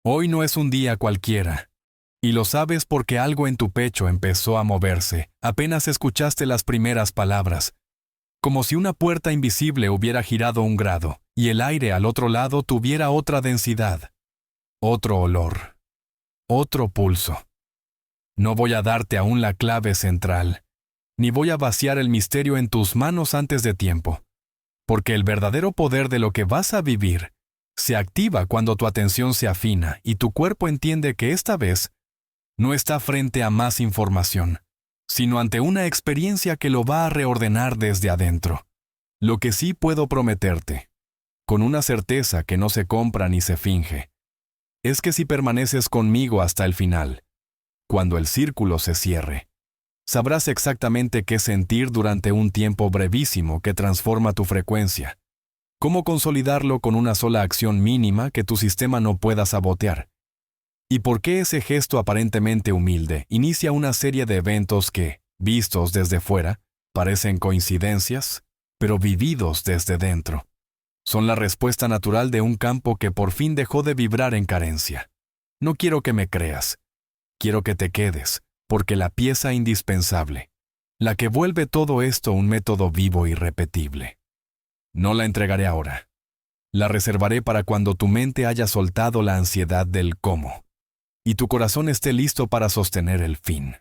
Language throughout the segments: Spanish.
Hoy no es un día cualquiera. Y lo sabes porque algo en tu pecho empezó a moverse, apenas escuchaste las primeras palabras. Como si una puerta invisible hubiera girado un grado, y el aire al otro lado tuviera otra densidad, otro olor, otro pulso. No voy a darte aún la clave central, ni voy a vaciar el misterio en tus manos antes de tiempo, porque el verdadero poder de lo que vas a vivir se activa cuando tu atención se afina y tu cuerpo entiende que esta vez no está frente a más información, sino ante una experiencia que lo va a reordenar desde adentro. Lo que sí puedo prometerte, con una certeza que no se compra ni se finge, es que si permaneces conmigo hasta el final, cuando el círculo se cierre, sabrás exactamente qué sentir durante un tiempo brevísimo que transforma tu frecuencia, cómo consolidarlo con una sola acción mínima que tu sistema no pueda sabotear, y por qué ese gesto aparentemente humilde inicia una serie de eventos que, vistos desde fuera, parecen coincidencias, pero vividos desde dentro. Son la respuesta natural de un campo que por fin dejó de vibrar en carencia. No quiero que me creas. Quiero que te quedes, porque la pieza indispensable, la que vuelve todo esto un método vivo y repetible. No la entregaré ahora. La reservaré para cuando tu mente haya soltado la ansiedad del cómo, y tu corazón esté listo para sostener el fin.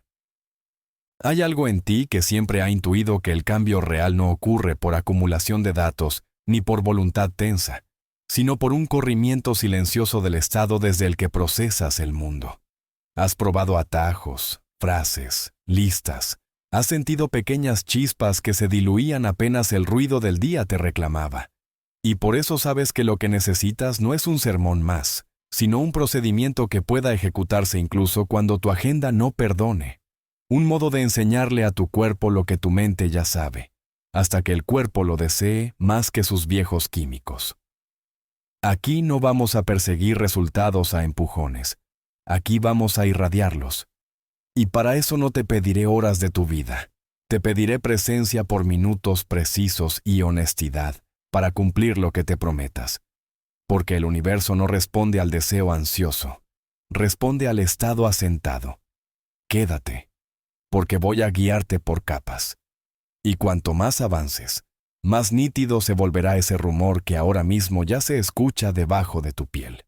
Hay algo en ti que siempre ha intuido que el cambio real no ocurre por acumulación de datos ni por voluntad tensa, sino por un corrimiento silencioso del estado desde el que procesas el mundo. Has probado atajos, frases, listas. Has sentido pequeñas chispas que se diluían apenas el ruido del día te reclamaba. Y por eso sabes que lo que necesitas no es un sermón más, sino un procedimiento que pueda ejecutarse incluso cuando tu agenda no perdone. Un modo de enseñarle a tu cuerpo lo que tu mente ya sabe, hasta que el cuerpo lo desee más que sus viejos químicos. Aquí no vamos a perseguir resultados a empujones. Aquí vamos a irradiarlos. Y para eso no te pediré horas de tu vida. Te pediré presencia por minutos precisos y honestidad para cumplir lo que te prometas. Porque el universo no responde al deseo ansioso, responde al estado asentado. Quédate, porque voy a guiarte por capas. Y cuanto más avances, más nítido se volverá ese rumor que ahora mismo ya se escucha debajo de tu piel.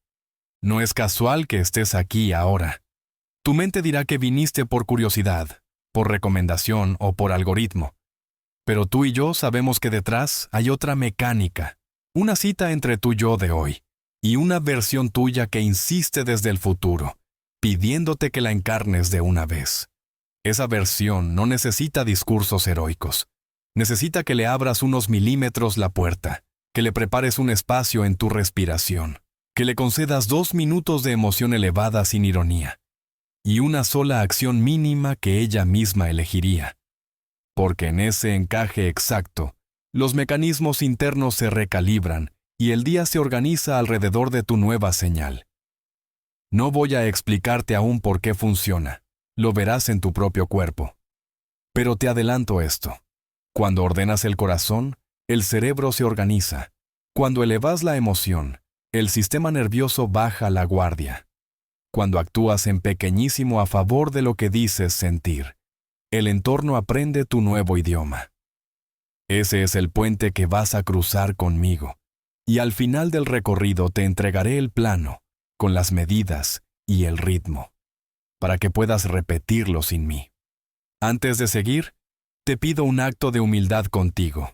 No es casual que estés aquí ahora. Tu mente dirá que viniste por curiosidad, por recomendación o por algoritmo. Pero tú y yo sabemos que detrás hay otra mecánica, una cita entre tu yo de hoy y una versión tuya que insiste desde el futuro, pidiéndote que la encarnes de una vez. Esa versión no necesita discursos heroicos. Necesita que le abras unos milímetros la puerta, que le prepares un espacio en tu respiración, que le concedas 2 minutos de emoción elevada sin ironía, y una sola acción mínima que ella misma elegiría. Porque en ese encaje exacto, los mecanismos internos se recalibran y el día se organiza alrededor de tu nueva señal. No voy a explicarte aún por qué funciona, lo verás en tu propio cuerpo. Pero te adelanto esto. Cuando ordenas el corazón, el cerebro se organiza. Cuando elevas la emoción, el sistema nervioso baja la guardia. Cuando actúas en pequeñísimo a favor de lo que dices sentir, el entorno aprende tu nuevo idioma. Ese es el puente que vas a cruzar conmigo, y al final del recorrido te entregaré el plano, con las medidas y el ritmo, para que puedas repetirlo sin mí. Antes de seguir, te pido un acto de humildad contigo.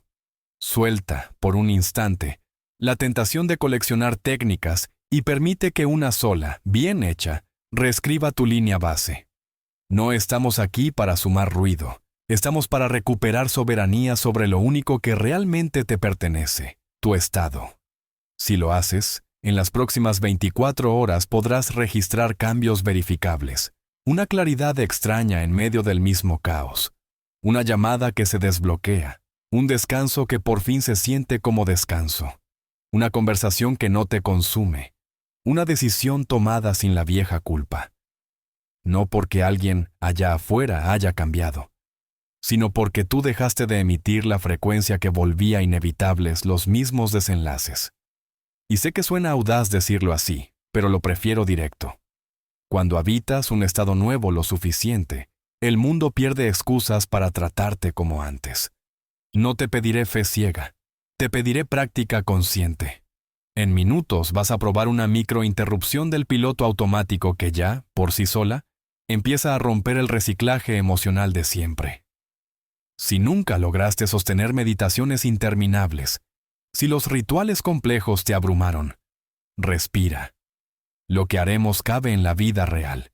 Suelta, por un instante, la tentación de coleccionar técnicas y permite que una sola, bien hecha, reescriba tu línea base. No estamos aquí para sumar ruido, estamos para recuperar soberanía sobre lo único que realmente te pertenece, tu estado. Si lo haces, en las próximas 24 horas podrás registrar cambios verificables, una claridad extraña en medio del mismo caos, una llamada que se desbloquea, un descanso que por fin se siente como descanso, una conversación que no te consume, una decisión tomada sin la vieja culpa. No porque alguien allá afuera haya cambiado, sino porque tú dejaste de emitir la frecuencia que volvía inevitables los mismos desenlaces. Y sé que suena audaz decirlo así, pero lo prefiero directo. Cuando habitas un estado nuevo lo suficiente, el mundo pierde excusas para tratarte como antes. No te pediré fe ciega, te pediré práctica consciente. En minutos vas a probar una microinterrupción del piloto automático que ya, por sí sola, empieza a romper el reciclaje emocional de siempre. Si nunca lograste sostener meditaciones interminables, si los rituales complejos te abrumaron, respira. Lo que haremos cabe en la vida real.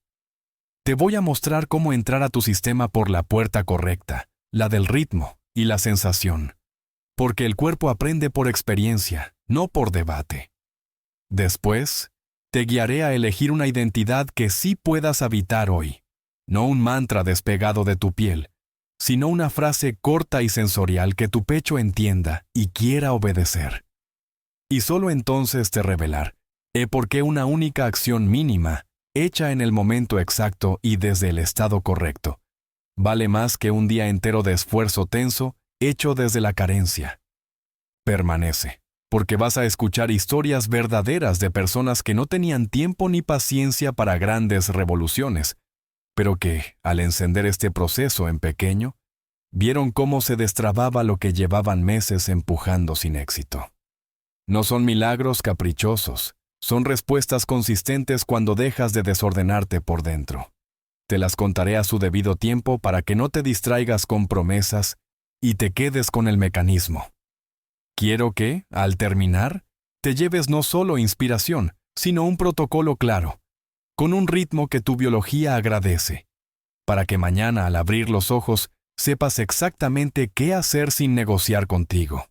Te voy a mostrar cómo entrar a tu sistema por la puerta correcta, la del ritmo y la sensación. Porque el cuerpo aprende por experiencia, no por debate. Después, te guiaré a elegir una identidad que sí puedas habitar hoy. No un mantra despegado de tu piel, sino una frase corta y sensorial que tu pecho entienda y quiera obedecer. Y solo entonces te revelar por qué una única acción mínima, hecha en el momento exacto y desde el estado correcto, vale más que un día entero de esfuerzo tenso hecho desde la carencia. Permanece, porque vas a escuchar historias verdaderas de personas que no tenían tiempo ni paciencia para grandes revoluciones, pero que, al encender este proceso en pequeño, vieron cómo se destrababa lo que llevaban meses empujando sin éxito. No son milagros caprichosos, son respuestas consistentes cuando dejas de desordenarte por dentro. Te las contaré a su debido tiempo para que no te distraigas con promesas y te quedes con el mecanismo. Quiero que, al terminar, te lleves no solo inspiración, sino un protocolo claro, con un ritmo que tu biología agradece, para que mañana al abrir los ojos sepas exactamente qué hacer sin negociar contigo.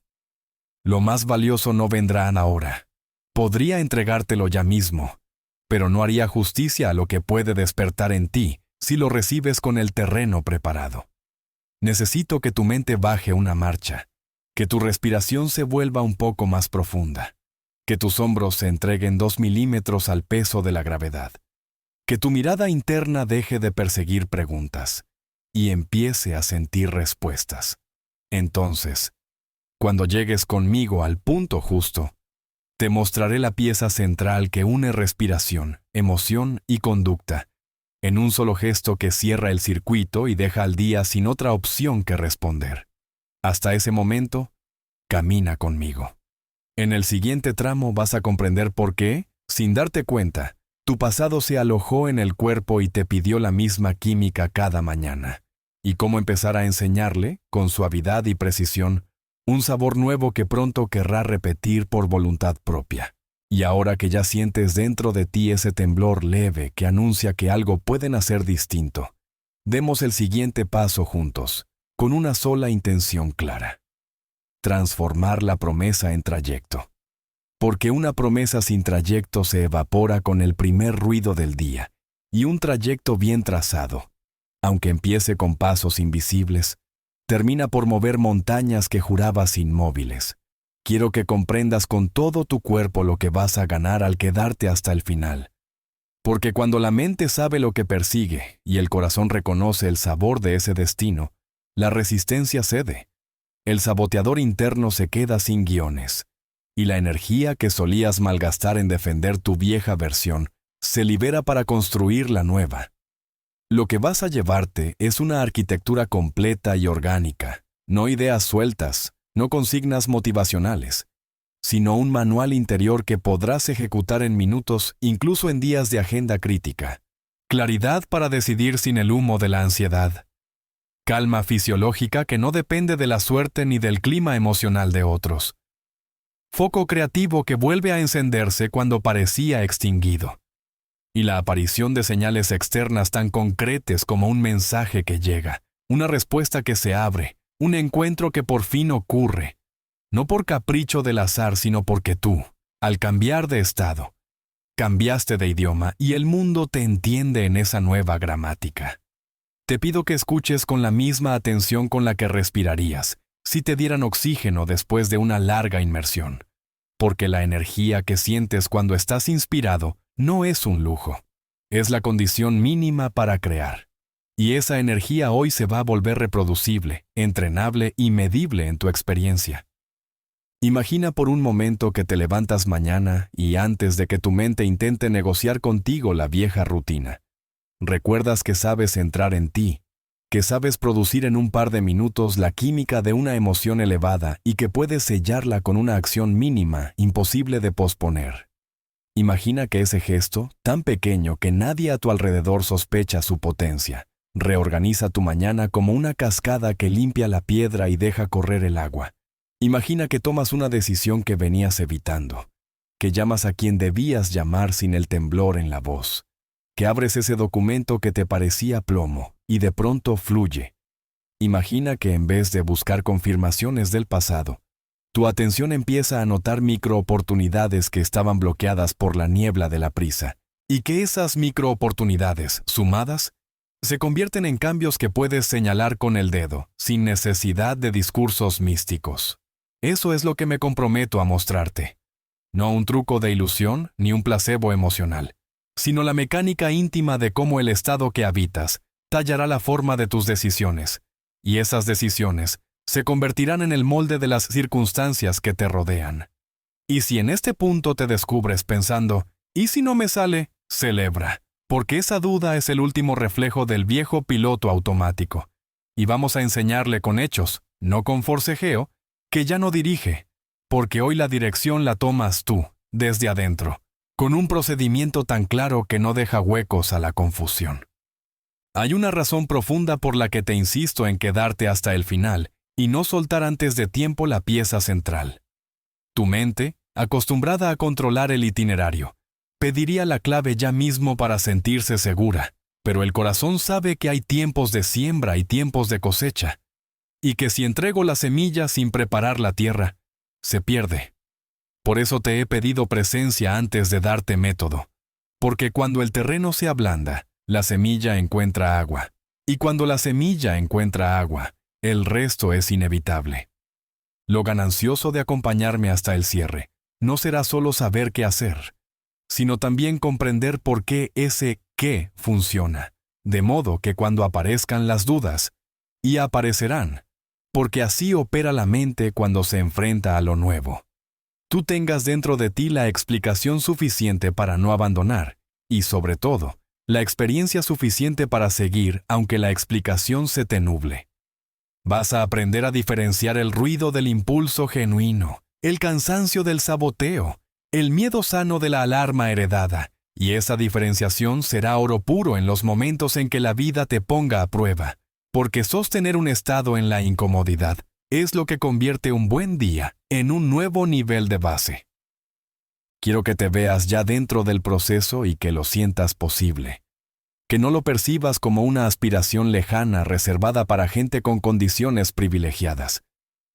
Lo más valioso no vendrá ahora. Podría entregártelo ya mismo, pero no haría justicia a lo que puede despertar en ti si lo recibes con el terreno preparado. Necesito que tu mente baje una marcha, que tu respiración se vuelva un poco más profunda, que tus hombros se entreguen 2 milímetros al peso de la gravedad, que tu mirada interna deje de perseguir preguntas y empiece a sentir respuestas. Entonces, cuando llegues conmigo al punto justo, te mostraré la pieza central que une respiración, emoción y conducta, en un solo gesto que cierra el circuito y deja al día sin otra opción que responder. Hasta ese momento, camina conmigo. En el siguiente tramo vas a comprender por qué, sin darte cuenta, tu pasado se alojó en el cuerpo y te pidió la misma química cada mañana, y cómo empezar a enseñarle, con suavidad y precisión, un sabor nuevo que pronto querrá repetir por voluntad propia. Y ahora que ya sientes dentro de ti ese temblor leve que anuncia que algo puede nacer distinto, demos el siguiente paso juntos, con una sola intención clara: transformar la promesa en trayecto. Porque una promesa sin trayecto se evapora con el primer ruido del día, y un trayecto bien trazado, aunque empiece con pasos invisibles, termina por mover montañas que jurabas inmóviles. Quiero que comprendas con todo tu cuerpo lo que vas a ganar al quedarte hasta el final. Porque cuando la mente sabe lo que persigue y el corazón reconoce el sabor de ese destino, la resistencia cede. El saboteador interno se queda sin guiones, y la energía que solías malgastar en defender tu vieja versión se libera para construir la nueva. Lo que vas a llevarte es una arquitectura completa y orgánica, no ideas sueltas, no consignas motivacionales, sino un manual interior que podrás ejecutar en minutos, incluso en días de agenda crítica. Claridad para decidir sin el humo de la ansiedad. Calma fisiológica que no depende de la suerte ni del clima emocional de otros. Foco creativo que vuelve a encenderse cuando parecía extinguido. Y la aparición de señales externas tan concretas como un mensaje que llega, una respuesta que se abre, un encuentro que por fin ocurre, no por capricho del azar, sino porque tú, al cambiar de estado, cambiaste de idioma y el mundo te entiende en esa nueva gramática. Te pido que escuches con la misma atención con la que respirarías si te dieran oxígeno después de una larga inmersión, porque la energía que sientes cuando estás inspirado no es un lujo, es la condición mínima para crear. Y esa energía hoy se va a volver reproducible, entrenable y medible en tu experiencia. Imagina por un momento que te levantas mañana y antes de que tu mente intente negociar contigo la vieja rutina, recuerdas que sabes entrar en ti, que sabes producir en un par de minutos la química de una emoción elevada y que puedes sellarla con una acción mínima, imposible de posponer. Imagina que ese gesto, tan pequeño que nadie a tu alrededor sospecha su potencia, reorganiza tu mañana como una cascada que limpia la piedra y deja correr el agua. Imagina que tomas una decisión que venías evitando, que llamas a quien debías llamar sin el temblor en la voz, que abres ese documento que te parecía plomo y de pronto fluye. Imagina que en vez de buscar confirmaciones del pasado, tu atención empieza a notar microoportunidades que estaban bloqueadas por la niebla de la prisa, y que esas microoportunidades, sumadas, se convierten en cambios que puedes señalar con el dedo, sin necesidad de discursos místicos. Eso es lo que me comprometo a mostrarte. No un truco de ilusión ni un placebo emocional, sino la mecánica íntima de cómo el estado que habitas tallará la forma de tus decisiones, y esas decisiones se convertirán en el molde de las circunstancias que te rodean. Y si en este punto te descubres pensando, ¿y si no me sale? Celebra, porque esa duda es el último reflejo del viejo piloto automático. Y vamos a enseñarle con hechos, no con forcejeo, que ya no dirige, porque hoy la dirección la tomas tú, desde adentro, con un procedimiento tan claro que no deja huecos a la confusión. Hay una razón profunda por la que te insisto en quedarte hasta el final y no soltar antes de tiempo la pieza central. Tu mente, acostumbrada a controlar el itinerario, pediría la clave ya mismo para sentirse segura, pero el corazón sabe que hay tiempos de siembra y tiempos de cosecha, y que si entrego la semilla sin preparar la tierra, se pierde. Por eso te he pedido presencia antes de darte método, porque cuando el terreno se ablanda, la semilla encuentra agua, y cuando la semilla encuentra agua, el resto es inevitable. Lo ganancioso de acompañarme hasta el cierre no será solo saber qué hacer, sino también comprender por qué ese qué funciona, de modo que cuando aparezcan las dudas, y aparecerán, porque así opera la mente cuando se enfrenta a lo nuevo, tú tengas dentro de ti la explicación suficiente para no abandonar, y sobre todo, la experiencia suficiente para seguir aunque la explicación se te nuble. Vas a aprender a diferenciar el ruido del impulso genuino, el cansancio del saboteo, el miedo sano de la alarma heredada, y esa diferenciación será oro puro en los momentos en que la vida te ponga a prueba, porque sostener un estado en la incomodidad es lo que convierte un buen día en un nuevo nivel de base. Quiero que te veas ya dentro del proceso y que lo sientas posible. Que no lo percibas como una aspiración lejana reservada para gente con condiciones privilegiadas,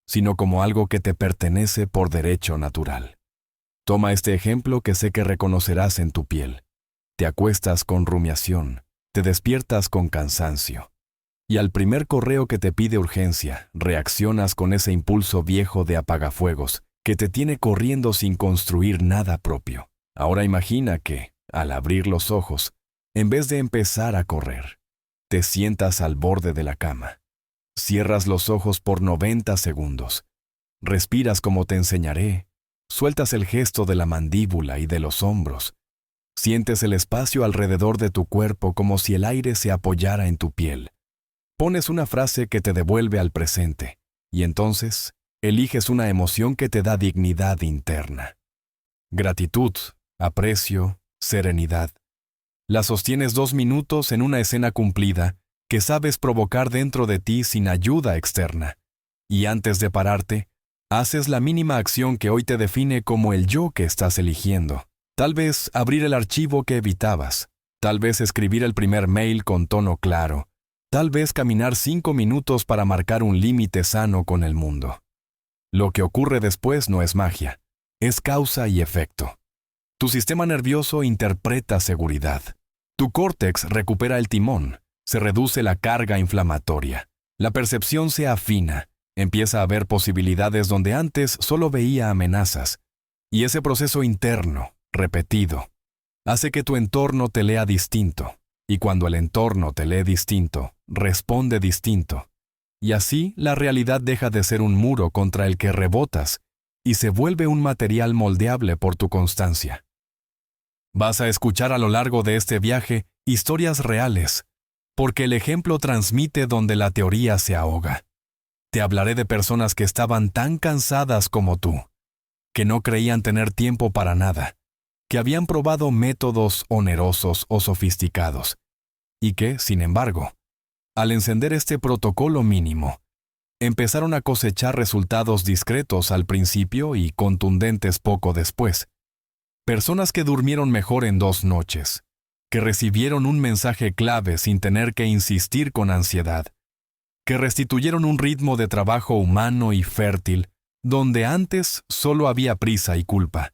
sino como algo que te pertenece por derecho natural. Toma este ejemplo que sé que reconocerás en tu piel. Te acuestas con rumiación, te despiertas con cansancio. Y al primer correo que te pide urgencia, reaccionas con ese impulso viejo de apagafuegos que te tiene corriendo sin construir nada propio. Ahora imagina que, al abrir los ojos, en vez de empezar a correr, te sientas al borde de la cama. Cierras los ojos por 90 segundos. Respiras como te enseñaré. Sueltas el gesto de la mandíbula y de los hombros. Sientes el espacio alrededor de tu cuerpo como si el aire se apoyara en tu piel. Pones una frase que te devuelve al presente, y entonces eliges una emoción que te da dignidad interna. Gratitud, aprecio, serenidad. La sostienes 2 minutos en una escena cumplida que sabes provocar dentro de ti sin ayuda externa. Y antes de pararte, haces la mínima acción que hoy te define como el yo que estás eligiendo. Tal vez abrir el archivo que evitabas. Tal vez escribir el primer mail con tono claro. Tal vez caminar 5 minutos para marcar un límite sano con el mundo. Lo que ocurre después no es magia, es causa y efecto. Tu sistema nervioso interpreta seguridad. Tu córtex recupera el timón, se reduce la carga inflamatoria. La percepción se afina, empieza a ver posibilidades donde antes solo veía amenazas. Y ese proceso interno, repetido, hace que tu entorno te lea distinto. Y cuando el entorno te lee distinto, responde distinto. Y así la realidad deja de ser un muro contra el que rebotas y se vuelve un material moldeable por tu constancia. Vas a escuchar a lo largo de este viaje historias reales, porque el ejemplo transmite donde la teoría se ahoga. Te hablaré de personas que estaban tan cansadas como tú, que no creían tener tiempo para nada, que habían probado métodos onerosos o sofisticados, y que, sin embargo, al encender este protocolo mínimo, empezaron a cosechar resultados discretos al principio y contundentes poco después. Personas que durmieron mejor en 2 noches, que recibieron un mensaje clave sin tener que insistir con ansiedad, que restituyeron un ritmo de trabajo humano y fértil, donde antes solo había prisa y culpa.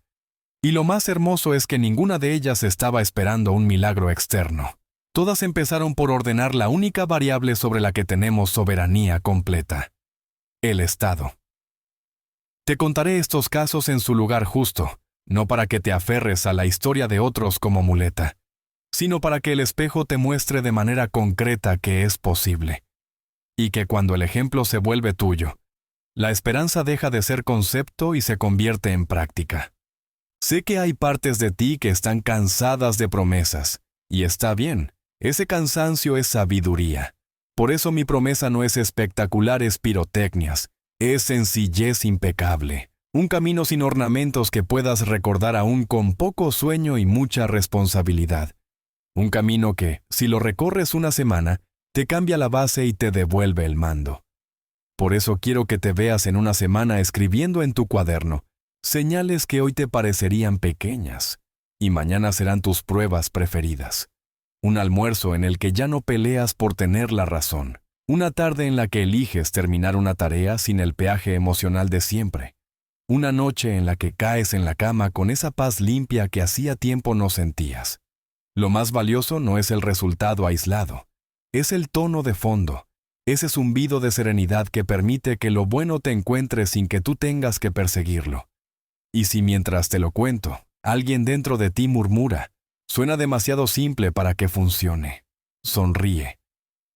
Y lo más hermoso es que ninguna de ellas estaba esperando un milagro externo. Todas empezaron por ordenar la única variable sobre la que tenemos soberanía completa: el Estado. Te contaré estos casos en su lugar justo, no para que te aferres a la historia de otros como muleta, sino para que el espejo te muestre de manera concreta que es posible. Y que cuando el ejemplo se vuelve tuyo, la esperanza deja de ser concepto y se convierte en práctica. Sé que hay partes de ti que están cansadas de promesas, y está bien, ese cansancio es sabiduría. Por eso mi promesa no es espectaculares pirotecnias, es sencillez impecable. Un camino sin ornamentos que puedas recordar aún con poco sueño y mucha responsabilidad. Un camino que, si lo recorres una semana, te cambia la base y te devuelve el mando. Por eso quiero que te veas en una semana escribiendo en tu cuaderno señales que hoy te parecerían pequeñas y mañana serán tus pruebas preferidas. Un almuerzo en el que ya no peleas por tener la razón. Una tarde en la que eliges terminar una tarea sin el peaje emocional de siempre. Una noche en la que caes en la cama con esa paz limpia que hacía tiempo no sentías. Lo más valioso no es el resultado aislado, es el tono de fondo, ese zumbido de serenidad que permite que lo bueno te encuentre sin que tú tengas que perseguirlo. Y si mientras te lo cuento, alguien dentro de ti murmura, suena demasiado simple para que funcione, sonríe.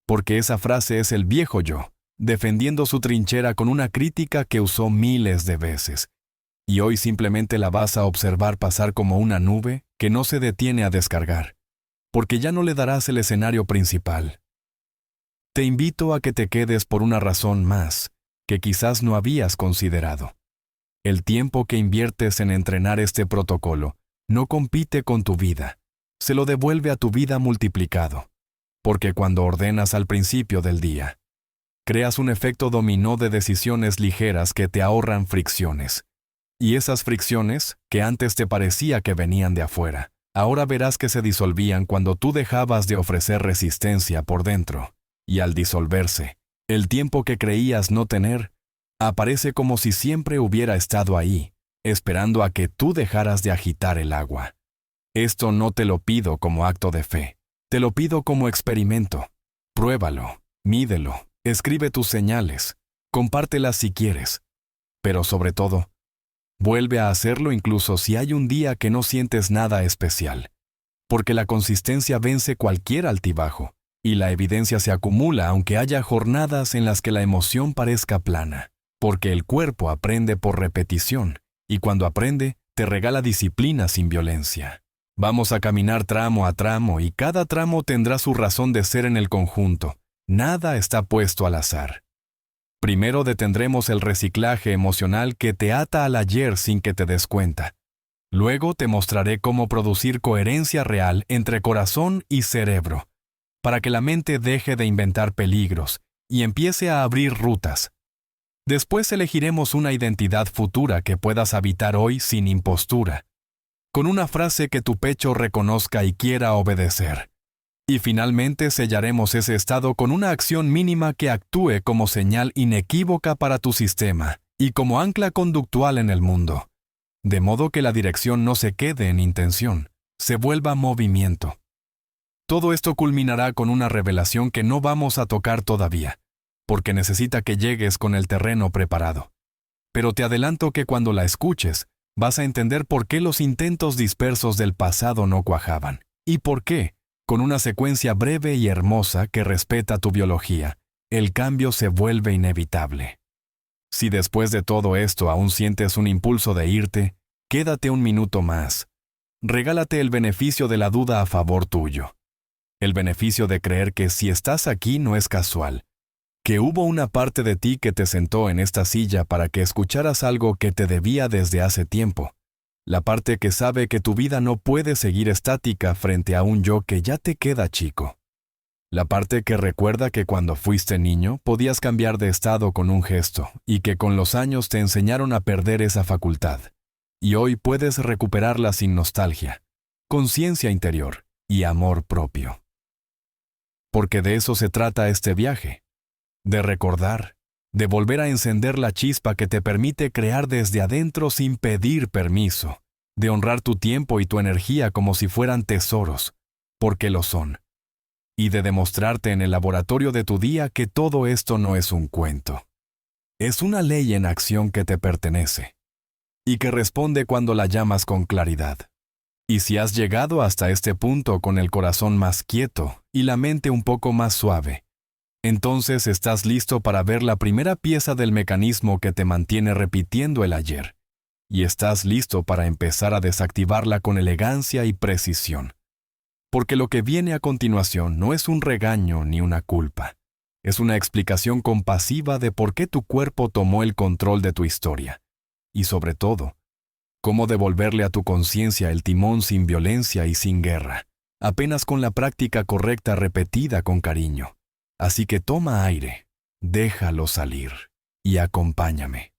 Porque esa frase es el viejo yo, defendiendo su trinchera con una crítica que usó miles de veces. Y hoy simplemente la vas a observar pasar como una nube que no se detiene a descargar, porque ya no le darás el escenario principal. Te invito a que te quedes por una razón más, que quizás no habías considerado. El tiempo que inviertes en entrenar este protocolo no compite con tu vida, se lo devuelve a tu vida multiplicado, porque cuando ordenas al principio del día, creas un efecto dominó de decisiones ligeras que te ahorran fricciones. Y esas fricciones, que antes te parecía que venían de afuera, ahora verás que se disolvían cuando tú dejabas de ofrecer resistencia por dentro. Y al disolverse, el tiempo que creías no tener, aparece como si siempre hubiera estado ahí, esperando a que tú dejaras de agitar el agua. Esto no te lo pido como acto de fe, te lo pido como experimento. Pruébalo, mídelo, escribe tus señales, compártelas si quieres, pero sobre todo, vuelve a hacerlo incluso si hay un día que no sientes nada especial, porque la consistencia vence cualquier altibajo, y la evidencia se acumula aunque haya jornadas en las que la emoción parezca plana, porque el cuerpo aprende por repetición, y cuando aprende, te regala disciplina sin violencia. Vamos a caminar tramo a tramo y cada tramo tendrá su razón de ser en el conjunto. Nada está puesto al azar. Primero detendremos el reciclaje emocional que te ata al ayer sin que te des cuenta. Luego te mostraré cómo producir coherencia real entre corazón y cerebro, para que la mente deje de inventar peligros y empiece a abrir rutas. Después elegiremos una identidad futura que puedas habitar hoy sin impostura, con una frase que tu pecho reconozca y quiera obedecer. Y finalmente sellaremos ese estado con una acción mínima que actúe como señal inequívoca para tu sistema y como ancla conductual en el mundo, de modo que la dirección no se quede en intención, se vuelva movimiento. Todo esto culminará con una revelación que no vamos a tocar todavía, porque necesita que llegues con el terreno preparado. Pero te adelanto que cuando la escuches, vas a entender por qué los intentos dispersos del pasado no cuajaban, y por qué, con una secuencia breve y hermosa que respeta tu biología, el cambio se vuelve inevitable. Si después de todo esto aún sientes un impulso de irte, quédate un minuto más. Regálate el beneficio de la duda a favor tuyo. El beneficio de creer que si estás aquí no es casual, que hubo una parte de ti que te sentó en esta silla para que escucharas algo que te debía desde hace tiempo. La parte que sabe que tu vida no puede seguir estática frente a un yo que ya te queda chico. La parte que recuerda que cuando fuiste niño podías cambiar de estado con un gesto y que con los años te enseñaron a perder esa facultad. Y hoy puedes recuperarla sin nostalgia, conciencia interior y amor propio. Porque de eso se trata este viaje. De recordar, de volver a encender la chispa que te permite crear desde adentro sin pedir permiso, de honrar tu tiempo y tu energía como si fueran tesoros, porque lo son, y de demostrarte en el laboratorio de tu día que todo esto no es un cuento. Es una ley en acción que te pertenece, y que responde cuando la llamas con claridad. Y si has llegado hasta este punto con el corazón más quieto y la mente un poco más suave, entonces estás listo para ver la primera pieza del mecanismo que te mantiene repitiendo el ayer, y estás listo para empezar a desactivarla con elegancia y precisión. Porque lo que viene a continuación no es un regaño ni una culpa, es una explicación compasiva de por qué tu cuerpo tomó el control de tu historia, y sobre todo, cómo devolverle a tu conciencia el timón sin violencia y sin guerra, apenas con la práctica correcta repetida con cariño. Así que toma aire, déjalo salir y acompáñame.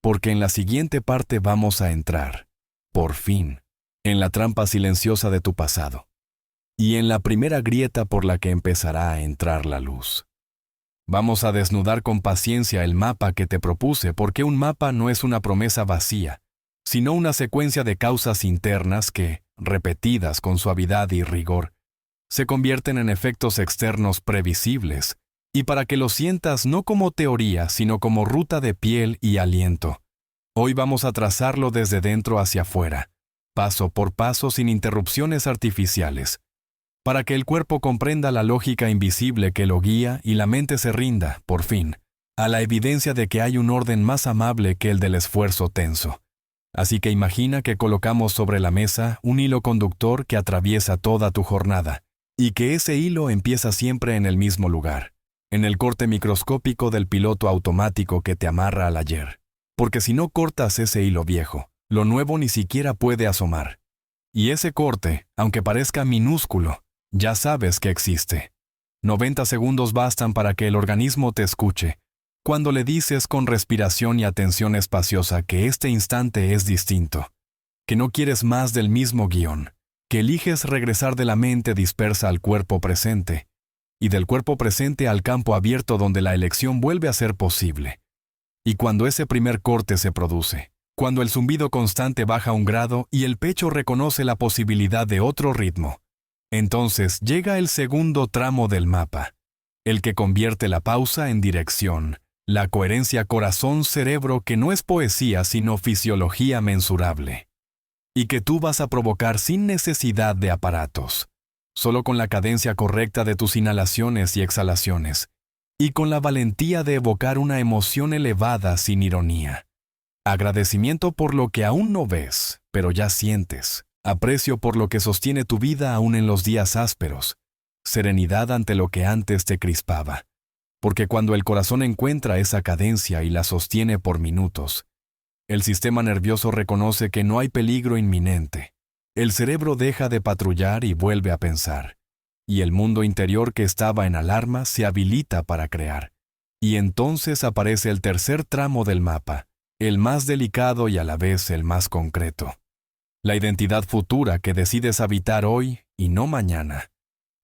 Porque en la siguiente parte vamos a entrar, por fin, en la trampa silenciosa de tu pasado y en la primera grieta por la que empezará a entrar la luz. Vamos a desnudar con paciencia el mapa que te propuse, porque un mapa no es una promesa vacía, sino una secuencia de causas internas que, repetidas con suavidad y rigor, se convierten en efectos externos previsibles, y para que lo sientas no como teoría, sino como ruta de piel y aliento. Hoy vamos a trazarlo desde dentro hacia afuera, paso por paso sin interrupciones artificiales, para que el cuerpo comprenda la lógica invisible que lo guía y la mente se rinda, por fin, a la evidencia de que hay un orden más amable que el del esfuerzo tenso. Así que imagina que colocamos sobre la mesa un hilo conductor que atraviesa toda tu jornada, y que ese hilo empieza siempre en el mismo lugar, en el corte microscópico del piloto automático que te amarra al ayer. Porque si no cortas ese hilo viejo, lo nuevo ni siquiera puede asomar. Y ese corte, aunque parezca minúsculo, ya sabes que existe. 90 segundos bastan para que el organismo te escuche, cuando le dices con respiración y atención espaciosa que este instante es distinto, que no quieres más del mismo guión, que eliges regresar de la mente dispersa al cuerpo presente, y del cuerpo presente al campo abierto donde la elección vuelve a ser posible. Y cuando ese primer corte se produce, cuando el zumbido constante baja un grado y el pecho reconoce la posibilidad de otro ritmo, entonces llega el segundo tramo del mapa, el que convierte la pausa en dirección, la coherencia corazón-cerebro que no es poesía sino fisiología mensurable, y que tú vas a provocar sin necesidad de aparatos, solo con la cadencia correcta de tus inhalaciones y exhalaciones, y con la valentía de evocar una emoción elevada sin ironía. Agradecimiento por lo que aún no ves, pero ya sientes. Aprecio por lo que sostiene tu vida aún en los días ásperos. Serenidad ante lo que antes te crispaba. Porque cuando el corazón encuentra esa cadencia y la sostiene por minutos, el sistema nervioso reconoce que no hay peligro inminente. El cerebro deja de patrullar y vuelve a pensar. Y el mundo interior que estaba en alarma se habilita para crear. Y entonces aparece el tercer tramo del mapa, el más delicado y a la vez el más concreto. La identidad futura que decides habitar hoy y no mañana.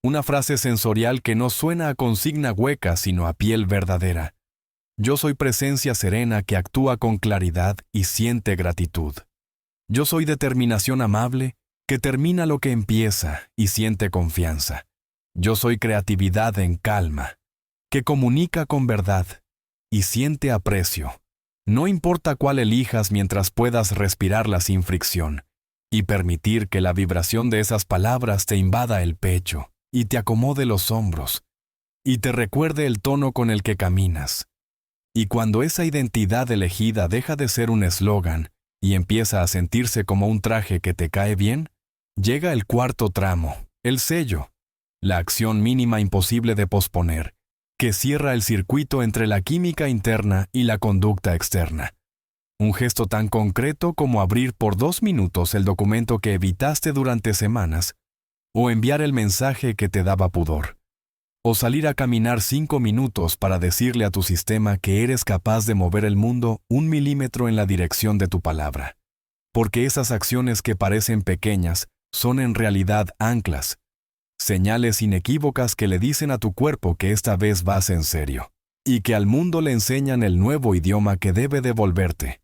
Una frase sensorial que no suena a consigna hueca sino a piel verdadera. Yo soy presencia serena que actúa con claridad y siente gratitud. Yo soy determinación amable que termina lo que empieza y siente confianza. Yo soy creatividad en calma, que comunica con verdad y siente aprecio. No importa cuál elijas mientras puedas respirarla sin fricción y permitir que la vibración de esas palabras te invada el pecho y te acomode los hombros y te recuerde el tono con el que caminas. Y cuando esa identidad elegida deja de ser un eslogan y empieza a sentirse como un traje que te cae bien, llega el cuarto tramo, el sello, la acción mínima imposible de posponer, que cierra el circuito entre la química interna y la conducta externa. Un gesto tan concreto como abrir por 2 minutos el documento que evitaste durante semanas, o enviar el mensaje que te daba pudor, o salir a caminar 5 minutos para decirle a tu sistema que eres capaz de mover el mundo 1 milímetro en la dirección de tu palabra. Porque esas acciones que parecen pequeñas son en realidad anclas, señales inequívocas que le dicen a tu cuerpo que esta vez vas en serio, y que al mundo le enseñan el nuevo idioma que debe devolverte.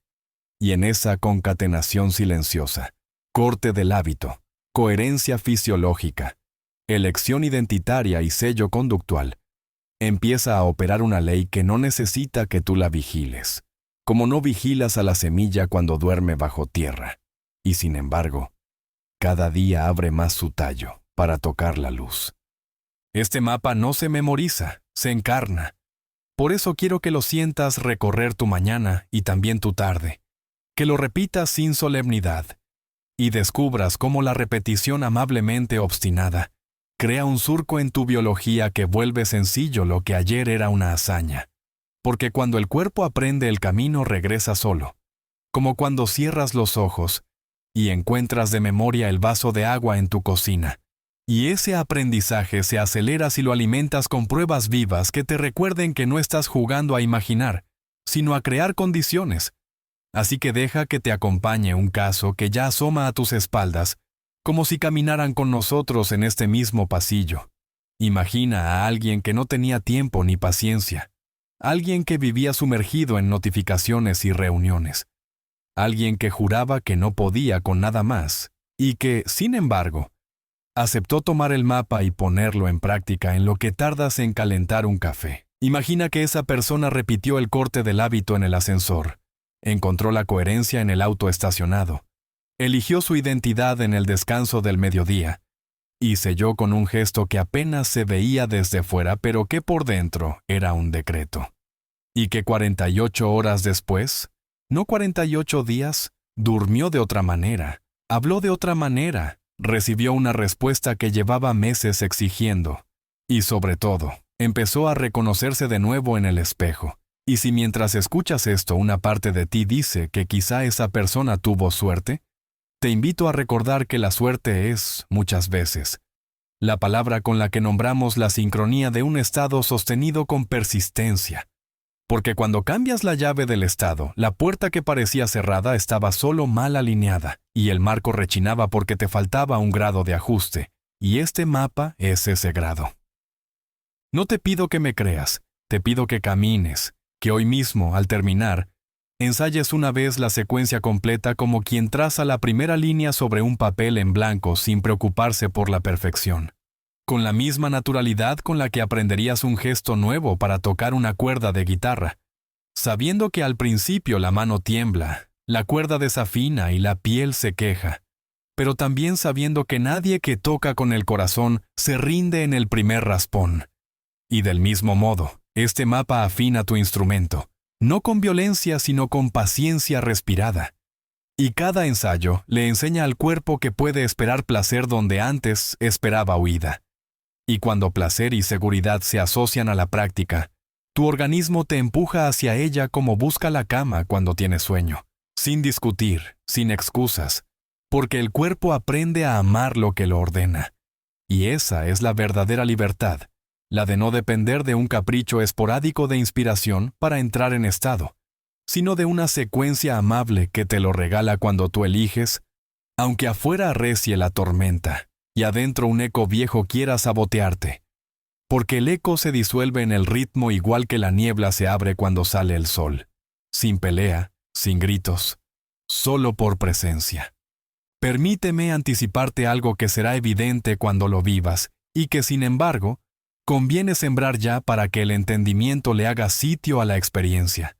Y en esa concatenación silenciosa, corte del hábito, coherencia fisiológica, elección identitaria y sello conductual, empieza a operar una ley que no necesita que tú la vigiles, como no vigilas a la semilla cuando duerme bajo tierra, y sin embargo, cada día abre más su tallo para tocar la luz. Este mapa no se memoriza, se encarna. Por eso quiero que lo sientas recorrer tu mañana y también tu tarde, que lo repitas sin solemnidad, y descubras cómo la repetición amablemente obstinada crea un surco en tu biología que vuelve sencillo lo que ayer era una hazaña. Porque cuando el cuerpo aprende el camino regresa solo, como cuando cierras los ojos y encuentras de memoria el vaso de agua en tu cocina. Y ese aprendizaje se acelera si lo alimentas con pruebas vivas que te recuerden que no estás jugando a imaginar, sino a crear condiciones. Así que deja que te acompañe un caso que ya asoma a tus espaldas, como si caminaran con nosotros en este mismo pasillo. Imagina a alguien que no tenía tiempo ni paciencia, alguien que vivía sumergido en notificaciones y reuniones, alguien que juraba que no podía con nada más, y que, sin embargo, aceptó tomar el mapa y ponerlo en práctica en lo que tardas en calentar un café. Imagina que esa persona repitió el corte del hábito en el ascensor, encontró la coherencia en el auto estacionado, eligió su identidad en el descanso del mediodía, y selló con un gesto que apenas se veía desde fuera, pero que por dentro era un decreto. Y que 48 horas después, no 48 días, durmió de otra manera, habló de otra manera, recibió una respuesta que llevaba meses exigiendo, y sobre todo, empezó a reconocerse de nuevo en el espejo. Y si mientras escuchas esto una parte de ti dice que quizá esa persona tuvo suerte, te invito a recordar que la suerte es, muchas veces, la palabra con la que nombramos la sincronía de un estado sostenido con persistencia. Porque cuando cambias la llave del estado, la puerta que parecía cerrada estaba solo mal alineada, y el marco rechinaba porque te faltaba un grado de ajuste, y este mapa es ese grado. No te pido que me creas, te pido que camines, que hoy mismo, al terminar, ensayes una vez la secuencia completa como quien traza la primera línea sobre un papel en blanco sin preocuparse por la perfección, con la misma naturalidad con la que aprenderías un gesto nuevo para tocar una cuerda de guitarra, sabiendo que al principio la mano tiembla, la cuerda desafina y la piel se queja, pero también sabiendo que nadie que toca con el corazón se rinde en el primer raspón. Y del mismo modo, este mapa afina tu instrumento, no con violencia sino con paciencia respirada. Y cada ensayo le enseña al cuerpo que puede esperar placer donde antes esperaba huida. Y cuando placer y seguridad se asocian a la práctica, tu organismo te empuja hacia ella como busca la cama cuando tiene sueño, sin discutir, sin excusas, porque el cuerpo aprende a amar lo que lo ordena. Y esa es la verdadera libertad, la de no depender de un capricho esporádico de inspiración para entrar en estado, sino de una secuencia amable que te lo regala cuando tú eliges, aunque afuera arrecie la tormenta y adentro un eco viejo quiera sabotearte, porque el eco se disuelve en el ritmo igual que la niebla se abre cuando sale el sol, sin pelea, sin gritos, solo por presencia. Permíteme anticiparte algo que será evidente cuando lo vivas y que, sin embargo, conviene sembrar ya para que el entendimiento le haga sitio a la experiencia.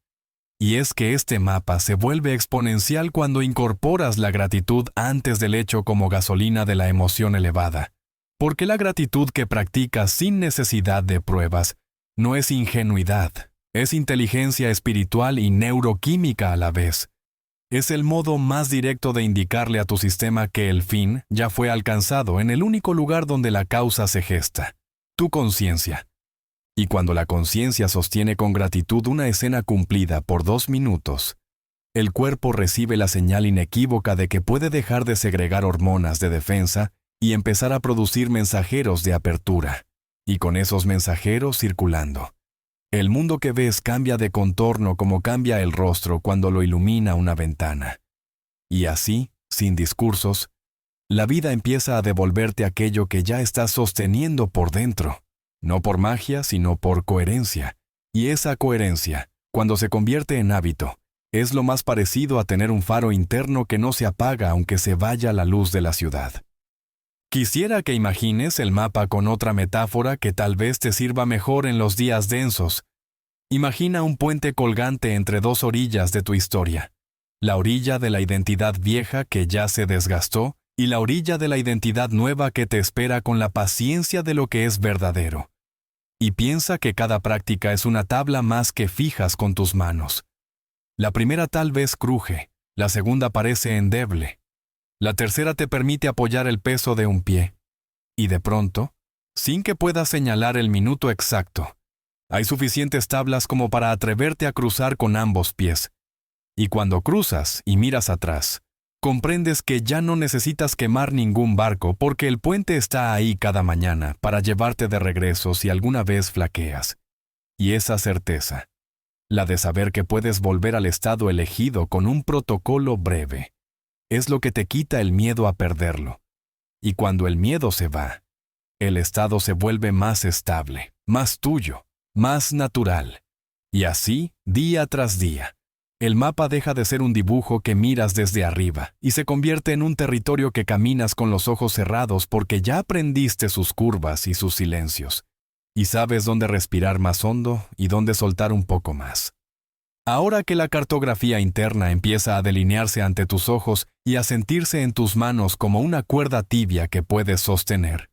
Y es que este mapa se vuelve exponencial cuando incorporas la gratitud antes del hecho como gasolina de la emoción elevada. Porque la gratitud que practicas sin necesidad de pruebas no es ingenuidad, Es inteligencia espiritual y neuroquímica a la vez. Es el modo más directo de indicarle a tu sistema que el fin ya fue alcanzado en el único lugar donde la causa se gesta, tu conciencia. Y cuando la conciencia sostiene con gratitud una escena cumplida por 2 minutos, el cuerpo recibe la señal inequívoca de que puede dejar de segregar hormonas de defensa y empezar a producir mensajeros de apertura, y con esos mensajeros circulando. El mundo que ves cambia de contorno como cambia el rostro cuando lo ilumina una ventana. Y así, sin discursos, la vida empieza a devolverte aquello que ya estás sosteniendo por dentro, no por magia, sino por coherencia. Y esa coherencia, cuando se convierte en hábito, es lo más parecido a tener un faro interno que no se apaga aunque se vaya la luz de la ciudad. Quisiera que imagines el mapa con otra metáfora que tal vez te sirva mejor en los días densos. Imagina un puente colgante entre 2 orillas de tu historia. La orilla de la identidad vieja que ya se desgastó y la orilla de la identidad nueva que te espera con la paciencia de lo que es verdadero. Y piensa que cada práctica es una tabla más que fijas con tus manos. La primera tal vez cruje, la segunda parece endeble. La tercera te permite apoyar el peso de un pie. Y de pronto, sin que puedas señalar el minuto exacto, hay suficientes tablas como para atreverte a cruzar con ambos pies. Y cuando cruzas y miras atrás, comprendes que ya no necesitas quemar ningún barco porque el puente está ahí cada mañana para llevarte de regreso si alguna vez flaqueas. Y esa certeza, la de saber que puedes volver al estado elegido con un protocolo breve, es lo que te quita el miedo a perderlo. Y cuando el miedo se va, el estado se vuelve más estable, más tuyo, más natural. Y así, día tras día, el mapa deja de ser un dibujo que miras desde arriba y se convierte en un territorio que caminas con los ojos cerrados porque ya aprendiste sus curvas y sus silencios. Y sabes dónde respirar más hondo y dónde soltar un poco más. Ahora que la cartografía interna empieza a delinearse ante tus ojos y a sentirse en tus manos como una cuerda tibia que puedes sostener,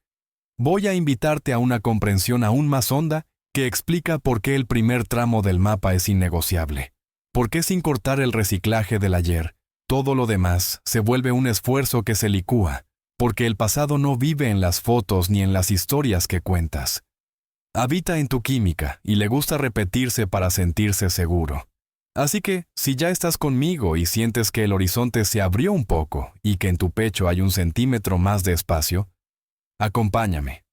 voy a invitarte a una comprensión aún más honda que explica por qué el primer tramo del mapa es innegociable. Por qué sin cortar el reciclaje del ayer, todo lo demás se vuelve un esfuerzo que se licúa, porque el pasado no vive en las fotos ni en las historias que cuentas. Habita en tu química y le gusta repetirse para sentirse seguro. Así que, si ya estás conmigo y sientes que el horizonte se abrió un poco y que en tu pecho hay 1 centímetro más de espacio, acompáñame,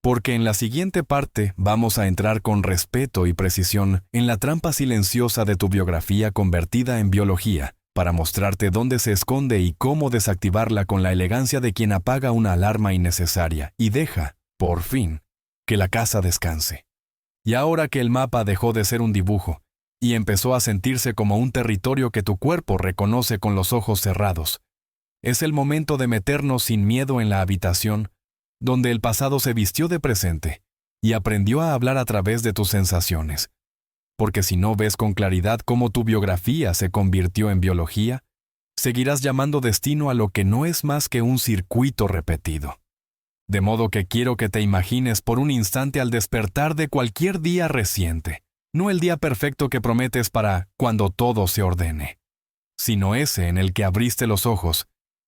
porque en la siguiente parte vamos a entrar con respeto y precisión en la trampa silenciosa de tu biografía convertida en biología, para mostrarte dónde se esconde y cómo desactivarla con la elegancia de quien apaga una alarma innecesaria y deja, por fin, que la casa descanse. Y ahora que el mapa dejó de ser un dibujo, y empezó a sentirse como un territorio que tu cuerpo reconoce con los ojos cerrados, es el momento de meternos sin miedo en la habitación, donde el pasado se vistió de presente y aprendió a hablar a través de tus sensaciones. Porque si no ves con claridad cómo tu biografía se convirtió en biología, seguirás llamando destino a lo que no es más que un circuito repetido. De modo que quiero que te imagines por un instante al despertar de cualquier día reciente, no el día perfecto que prometes para cuando todo se ordene, sino ese en el que abriste los ojos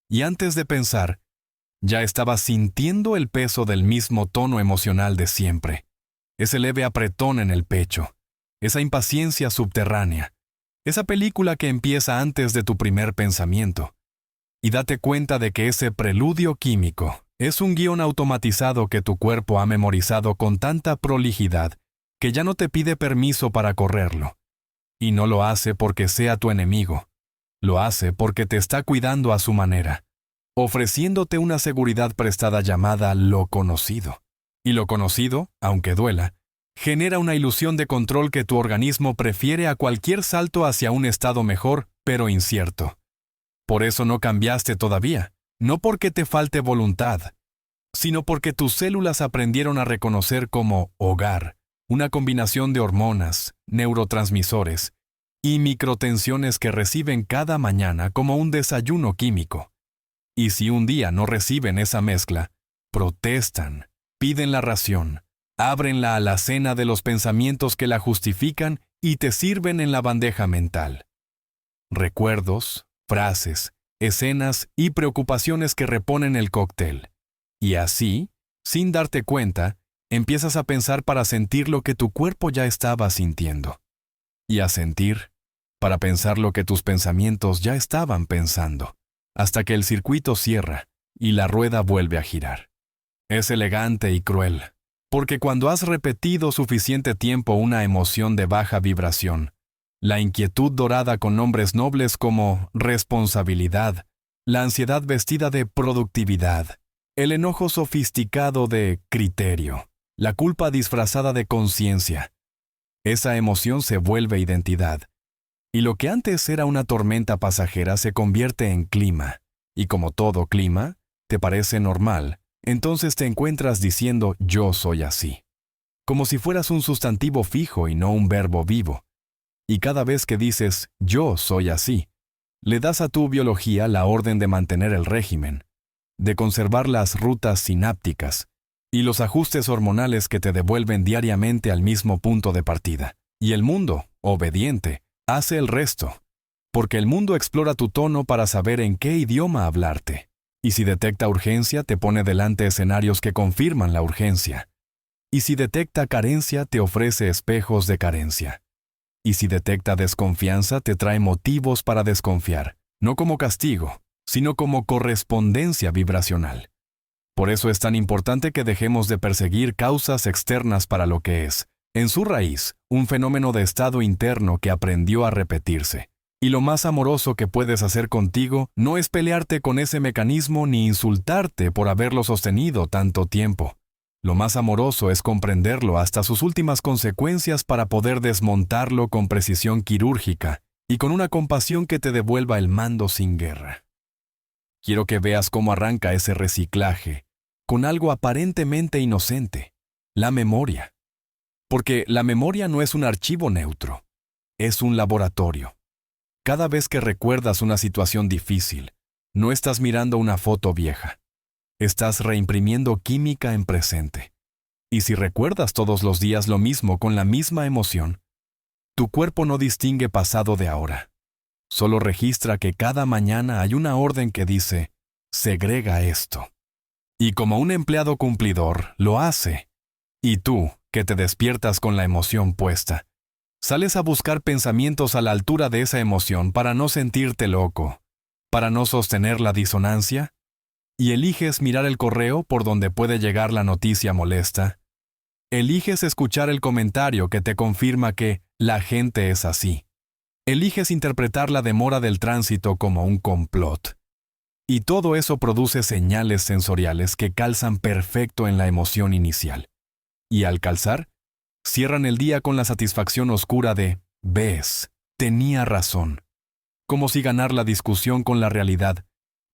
y antes de pensar, ya estabas sintiendo el peso del mismo tono emocional de siempre, ese leve apretón en el pecho, esa impaciencia subterránea, esa película que empieza antes de tu primer pensamiento. Y date cuenta de que ese preludio químico es un guión automatizado que tu cuerpo ha memorizado con tanta prolijidad que ya no te pide permiso para correrlo. Y no lo hace porque sea tu enemigo. Lo hace porque te está cuidando a su manera, ofreciéndote una seguridad prestada llamada lo conocido. Y lo conocido, aunque duela, genera una ilusión de control que tu organismo prefiere a cualquier salto hacia un estado mejor, pero incierto. Por eso no cambiaste todavía, no porque te falte voluntad, sino porque tus células aprendieron a reconocer como hogar una combinación de hormonas, neurotransmisores y microtensiones que reciben cada mañana como un desayuno químico. Y si un día no reciben esa mezcla, protestan, piden la ración, abren la alacena de los pensamientos que la justifican y te sirven en la bandeja mental. Recuerdos, frases, escenas y preocupaciones que reponen el cóctel. Y así, sin darte cuenta, empiezas a pensar para sentir lo que tu cuerpo ya estaba sintiendo. Y a sentir para pensar lo que tus pensamientos ya estaban pensando, hasta que el circuito cierra y la rueda vuelve a girar. Es elegante y cruel, porque cuando has repetido suficiente tiempo una emoción de baja vibración, la inquietud dorada con nombres nobles como responsabilidad, la ansiedad vestida de productividad, el enojo sofisticado de criterio, la culpa disfrazada de conciencia, esa emoción se vuelve identidad. Y lo que antes era una tormenta pasajera se convierte en clima. Y como todo clima, te parece normal, entonces te encuentras diciendo yo soy así. Como si fueras un sustantivo fijo y no un verbo vivo. Y cada vez que dices yo soy así, le das a tu biología la orden de mantener el régimen, de conservar las rutas sinápticas y los ajustes hormonales que te devuelven diariamente al mismo punto de partida. Y el mundo, obediente, hace el resto, porque el mundo explora tu tono para saber en qué idioma hablarte. Y si detecta urgencia, te pone delante escenarios que confirman la urgencia. Y si detecta carencia, te ofrece espejos de carencia. Y si detecta desconfianza, te trae motivos para desconfiar, no como castigo, sino como correspondencia vibracional. Por eso es tan importante que dejemos de perseguir causas externas para lo que es, en su raíz, un fenómeno de estado interno que aprendió a repetirse. Y lo más amoroso que puedes hacer contigo no es pelearte con ese mecanismo ni insultarte por haberlo sostenido tanto tiempo. Lo más amoroso es comprenderlo hasta sus últimas consecuencias para poder desmontarlo con precisión quirúrgica y con una compasión que te devuelva el mando sin guerra. Quiero que veas cómo arranca ese reciclaje, con algo aparentemente inocente, la memoria. Porque la memoria no es un archivo neutro, es un laboratorio. Cada vez que recuerdas una situación difícil, no estás mirando una foto vieja. Estás reimprimiendo química en presente. Y si recuerdas todos los días lo mismo con la misma emoción, tu cuerpo no distingue pasado de ahora. Solo registra que cada mañana hay una orden que dice, segrega esto. Y como un empleado cumplidor, lo hace. Y tú, que te despiertas con la emoción puesta, sales a buscar pensamientos a la altura de esa emoción para no sentirte loco, para no sostener la disonancia, y eliges mirar el correo por donde puede llegar la noticia molesta. Eliges escuchar el comentario que te confirma que la gente es así. Eliges interpretar la demora del tránsito como un complot. Y todo eso produce señales sensoriales que calzan perfecto en la emoción inicial. Y al calzar, cierran el día con la satisfacción oscura de, ves, tenía razón. Como si ganar la discusión con la realidad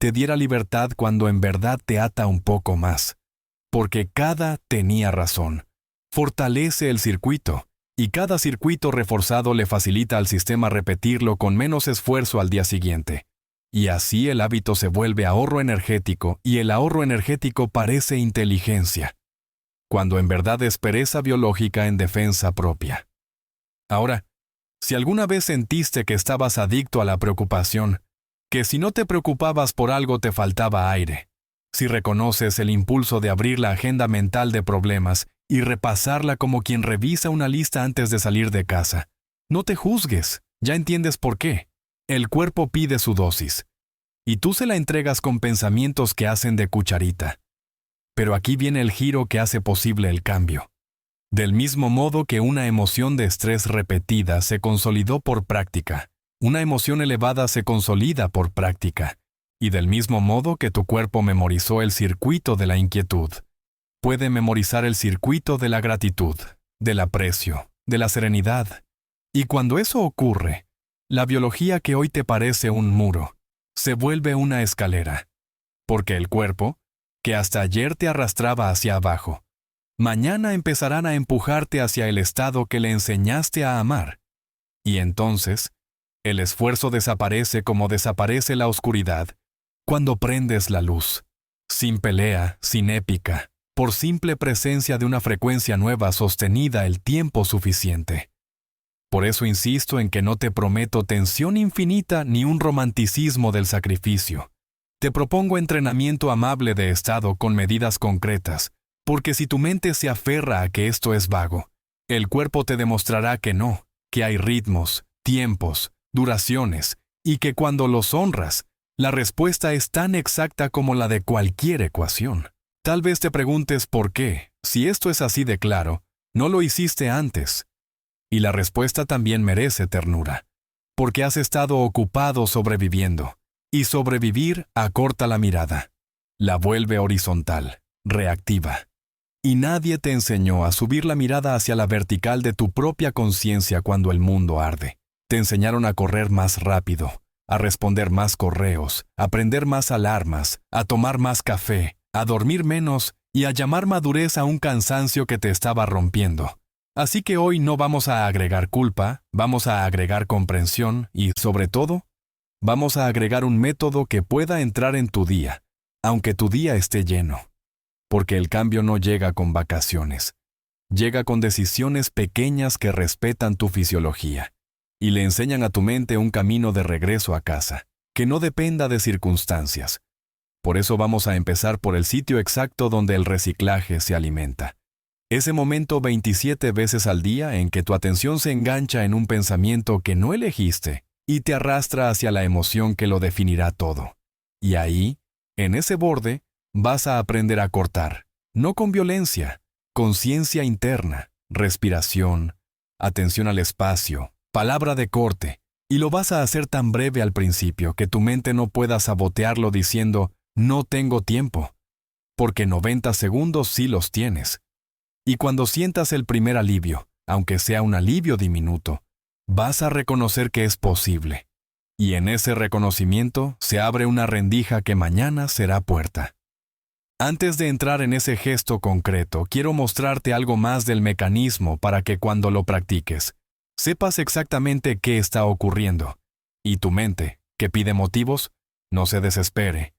te diera libertad cuando en verdad te ata un poco más. Porque cada tenía razón fortalece el circuito, y cada circuito reforzado le facilita al sistema repetirlo con menos esfuerzo al día siguiente. Y así el hábito se vuelve ahorro energético, y el ahorro energético parece inteligencia, cuando en verdad es pereza biológica en defensa propia. Ahora, si alguna vez sentiste que estabas adicto a la preocupación, que si no te preocupabas por algo te faltaba aire, si reconoces el impulso de abrir la agenda mental de problemas y repasarla como quien revisa una lista antes de salir de casa, no te juzgues, ya entiendes por qué. El cuerpo pide su dosis, y tú se la entregas con pensamientos que hacen de cucharita. Pero aquí viene el giro que hace posible el cambio. Del mismo modo que una emoción de estrés repetida se consolidó por práctica, una emoción elevada se consolida por práctica, y del mismo modo que tu cuerpo memorizó el circuito de la inquietud, puede memorizar el circuito de la gratitud, del aprecio, de la serenidad. Y cuando eso ocurre, la biología que hoy te parece un muro, se vuelve una escalera. Porque el cuerpo, que hasta ayer te arrastraba hacia abajo, mañana empezarán a empujarte hacia el estado que le enseñaste a amar. Y entonces, el esfuerzo desaparece como desaparece la oscuridad, cuando prendes la luz, sin pelea, sin épica, por simple presencia de una frecuencia nueva sostenida el tiempo suficiente. Por eso insisto en que no te prometo tensión infinita ni un romanticismo del sacrificio. Te propongo entrenamiento amable de estado con medidas concretas, porque si tu mente se aferra a que esto es vago, el cuerpo te demostrará que no, que hay ritmos, tiempos, duraciones, y que cuando los honras, la respuesta es tan exacta como la de cualquier ecuación. Tal vez te preguntes por qué, si esto es así de claro, no lo hiciste antes. Y la respuesta también merece ternura, porque has estado ocupado sobreviviendo, y sobrevivir acorta la mirada, la vuelve horizontal, reactiva. Y nadie te enseñó a subir la mirada hacia la vertical de tu propia conciencia cuando el mundo arde. Te enseñaron a correr más rápido, a responder más correos, a prender más alarmas, a tomar más café, a dormir menos y a llamar madurez a un cansancio que te estaba rompiendo. Así que hoy no vamos a agregar culpa, vamos a agregar comprensión y, sobre todo, vamos a agregar un método que pueda entrar en tu día, aunque tu día esté lleno. Porque el cambio no llega con vacaciones. Llega con decisiones pequeñas que respetan tu fisiología y le enseñan a tu mente un camino de regreso a casa, que no dependa de circunstancias. Por eso vamos a empezar por el sitio exacto donde el reciclaje se alimenta. Ese momento 27 veces al día en que tu atención se engancha en un pensamiento que no elegiste y te arrastra hacia la emoción que lo definirá todo. Y ahí, en ese borde, vas a aprender a cortar, no con violencia, conciencia interna, respiración, atención al espacio, palabra de corte, y lo vas a hacer tan breve al principio que tu mente no pueda sabotearlo diciendo, no tengo tiempo, porque 90 segundos sí los tienes. Y cuando sientas el primer alivio, aunque sea un alivio diminuto, vas a reconocer que es posible. Y en ese reconocimiento se abre una rendija que mañana será puerta. Antes de entrar en ese gesto concreto, quiero mostrarte algo más del mecanismo para que cuando lo practiques, sepas exactamente qué está ocurriendo. Y tu mente, que pide motivos, no se desespere.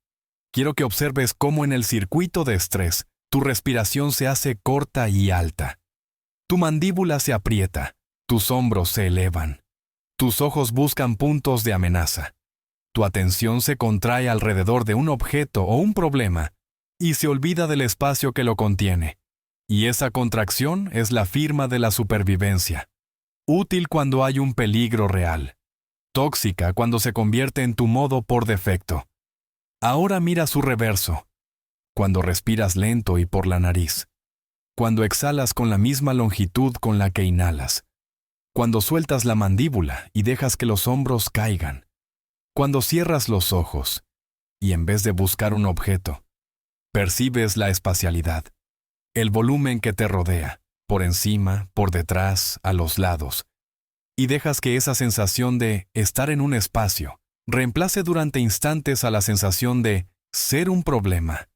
Quiero que observes cómo en el circuito de estrés, tu respiración se hace corta y alta. Tu mandíbula se aprieta, tus hombros se elevan. Tus ojos buscan puntos de amenaza. Tu atención se contrae alrededor de un objeto o un problema y se olvida del espacio que lo contiene. Y esa contracción es la firma de la supervivencia. Útil cuando hay un peligro real. Tóxica cuando se convierte en tu modo por defecto. Ahora mira su reverso. Cuando respiras lento y por la nariz. Cuando exhalas con la misma longitud con la que inhalas. Cuando sueltas la mandíbula y dejas que los hombros caigan. Cuando cierras los ojos y en vez de buscar un objeto, percibes la espacialidad, el volumen que te rodea, por encima, por detrás, a los lados, y dejas que esa sensación de estar en un espacio reemplace durante instantes a la sensación de ser un problema.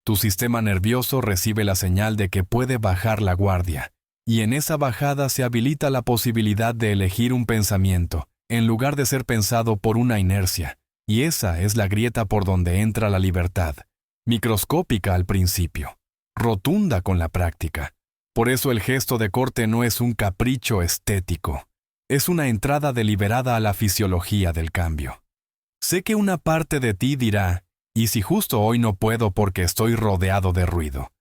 Tu sistema nervioso recibe la señal de que puede bajar la guardia, y en esa bajada se habilita la posibilidad de elegir un pensamiento, en lugar de ser pensado por una inercia, y esa es la grieta por donde entra la libertad, microscópica al principio, rotunda con la práctica. Por eso el gesto de corte no es un capricho estético, es una entrada deliberada a la fisiología del cambio. Sé que una parte de ti dirá, ¿y si justo hoy no puedo porque estoy rodeado de ruido?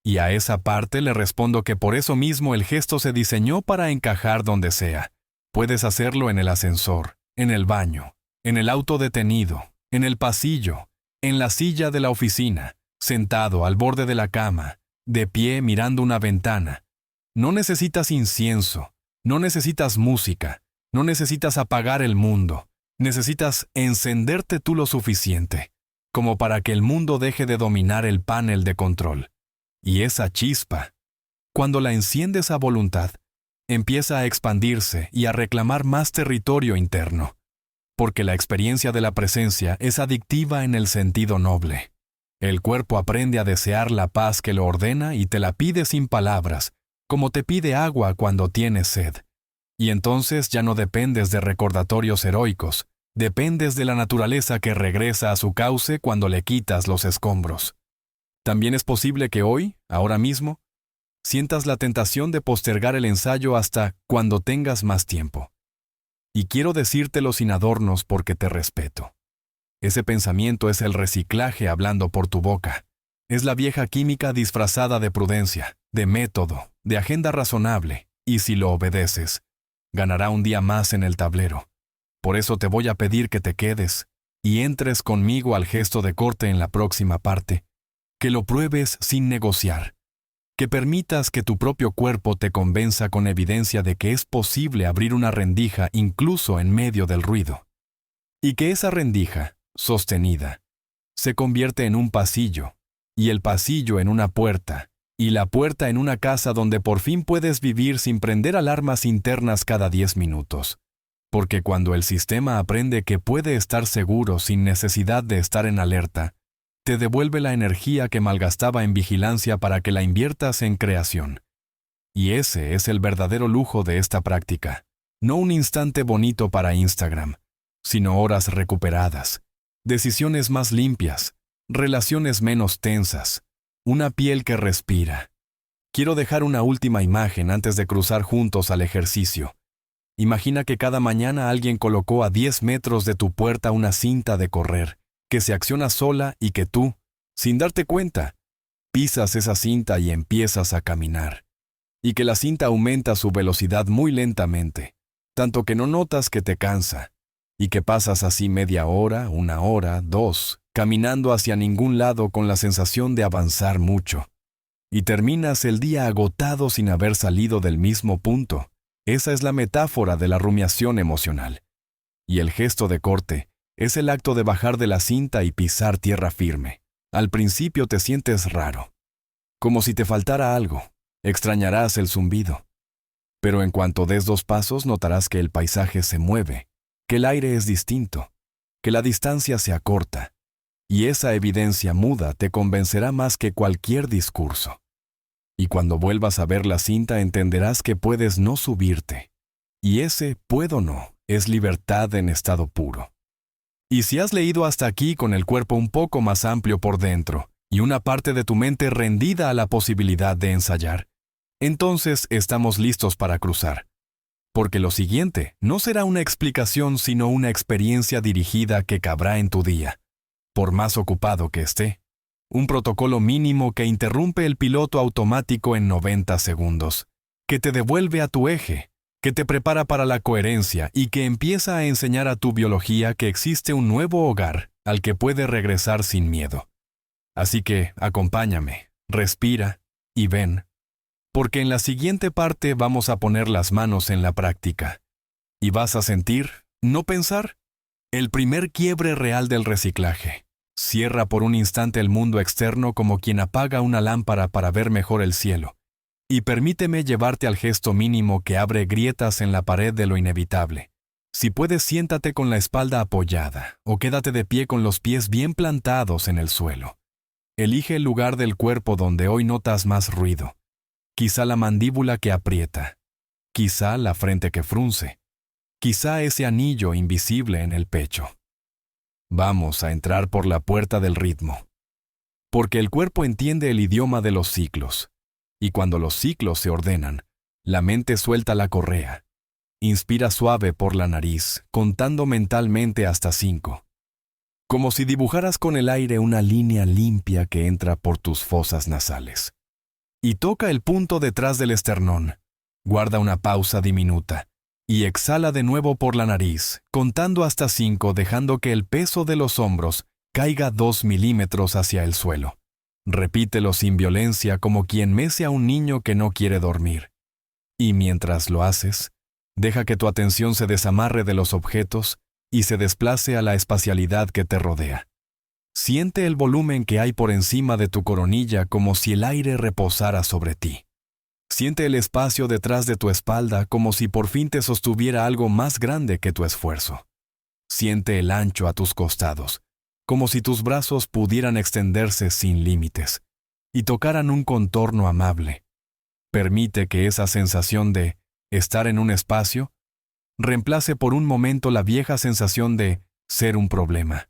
Y a esa parte le respondo que por eso mismo el gesto se diseñó para encajar donde sea. Puedes hacerlo en el ascensor, en el baño, en el auto detenido, en el pasillo, en la silla de la oficina, sentado al borde de la cama, de pie mirando una ventana. No necesitas incienso, no necesitas música, no necesitas apagar el mundo, necesitas encenderte tú lo suficiente, como para que el mundo deje de dominar el panel de control. Y esa chispa, cuando la enciendes a voluntad, empieza a expandirse y a reclamar más territorio interno, porque la experiencia de la presencia es adictiva en el sentido noble. El cuerpo aprende a desear la paz que lo ordena y te la pide sin palabras, como te pide agua cuando tienes sed. Y entonces ya no dependes de recordatorios heroicos, dependes de la naturaleza que regresa a su cauce cuando le quitas los escombros. También es posible que hoy, ahora mismo, sientas la tentación de postergar el ensayo hasta cuando tengas más tiempo. Y quiero decírtelo sin adornos porque te respeto. Ese pensamiento es el reciclaje hablando por tu boca. Es la vieja química disfrazada de prudencia, de método, de agenda razonable, y si lo obedeces, ganará un día más en el tablero. Por eso te voy a pedir que te quedes y entres conmigo al gesto de corte en la próxima parte, que lo pruebes sin negociar, que permitas que tu propio cuerpo te convenza con evidencia de que es posible abrir una rendija incluso en medio del ruido, y que esa rendija, sostenida, se convierte en un pasillo, y el pasillo en una puerta, y la puerta en una casa donde por fin puedes vivir sin prender alarmas internas cada 10 minutos. Porque cuando el sistema aprende que puede estar seguro sin necesidad de estar en alerta, te devuelve la energía que malgastaba en vigilancia para que la inviertas en creación. Y ese es el verdadero lujo de esta práctica. No un instante bonito para Instagram, sino horas recuperadas, decisiones más limpias, relaciones menos tensas, una piel que respira. Quiero dejar una última imagen antes de cruzar juntos al ejercicio. Imagina que cada mañana alguien colocó a 10 metros de tu puerta una cinta de correr, que se acciona sola y que tú, sin darte cuenta, pisas esa cinta y empiezas a caminar. Y que la cinta aumenta su velocidad muy lentamente, tanto que no notas que te cansa, y que pasas así media hora, 1 hora, 2, caminando hacia ningún lado con la sensación de avanzar mucho. Y terminas el día agotado sin haber salido del mismo punto. Esa es la metáfora de la rumiación emocional. Y el gesto de corte es el acto de bajar de la cinta y pisar tierra firme. Al principio te sientes raro, como si te faltara algo. Extrañarás el zumbido. Pero en cuanto des 2 pasos notarás que el paisaje se mueve, que el aire es distinto, que la distancia se acorta. Y esa evidencia muda te convencerá más que cualquier discurso. Y cuando vuelvas a ver la cinta entenderás que puedes no subirte. Y ese puedo no es libertad en estado puro. Y si has leído hasta aquí con el cuerpo un poco más amplio por dentro y una parte de tu mente rendida a la posibilidad de ensayar, entonces estamos listos para cruzar. Porque lo siguiente no será una explicación sino una experiencia dirigida que cabrá en tu día, por más ocupado que esté. Un protocolo mínimo que interrumpe el piloto automático en 90 segundos, que te devuelve a tu eje, que te prepara para la coherencia y que empieza a enseñar a tu biología que existe un nuevo hogar al que puede regresar sin miedo. Así que acompáñame, respira y ven, porque en la siguiente parte vamos a poner las manos en la práctica. Y vas a sentir, no pensar, el primer quiebre real del reciclaje. Cierra por un instante el mundo externo como quien apaga una lámpara para ver mejor el cielo. Y permíteme llevarte al gesto mínimo que abre grietas en la pared de lo inevitable. Si puedes, siéntate con la espalda apoyada o quédate de pie con los pies bien plantados en el suelo. Elige el lugar del cuerpo donde hoy notas más ruido. Quizá la mandíbula que aprieta. Quizá la frente que frunce. Quizá ese anillo invisible en el pecho. Vamos a entrar por la puerta del ritmo. Porque el cuerpo entiende el idioma de los ciclos. Y cuando los ciclos se ordenan, la mente suelta la correa. Inspira suave por la nariz, contando mentalmente hasta 5. Como si dibujaras con el aire una línea limpia que entra por tus fosas nasales. Y toca el punto detrás del esternón. Guarda una pausa diminuta. Y exhala de nuevo por la nariz, contando hasta 5, dejando que el peso de los hombros caiga 2 milímetros hacia el suelo. Repítelo sin violencia como quien mece a un niño que no quiere dormir. Y mientras lo haces, deja que tu atención se desamarre de los objetos y se desplace a la espacialidad que te rodea. Siente el volumen que hay por encima de tu coronilla como si el aire reposara sobre ti. Siente el espacio detrás de tu espalda como si por fin te sostuviera algo más grande que tu esfuerzo. Siente el ancho a tus costados, como si tus brazos pudieran extenderse sin límites y tocaran un contorno amable. Permite que esa sensación de estar en un espacio reemplace por un momento la vieja sensación de ser un problema.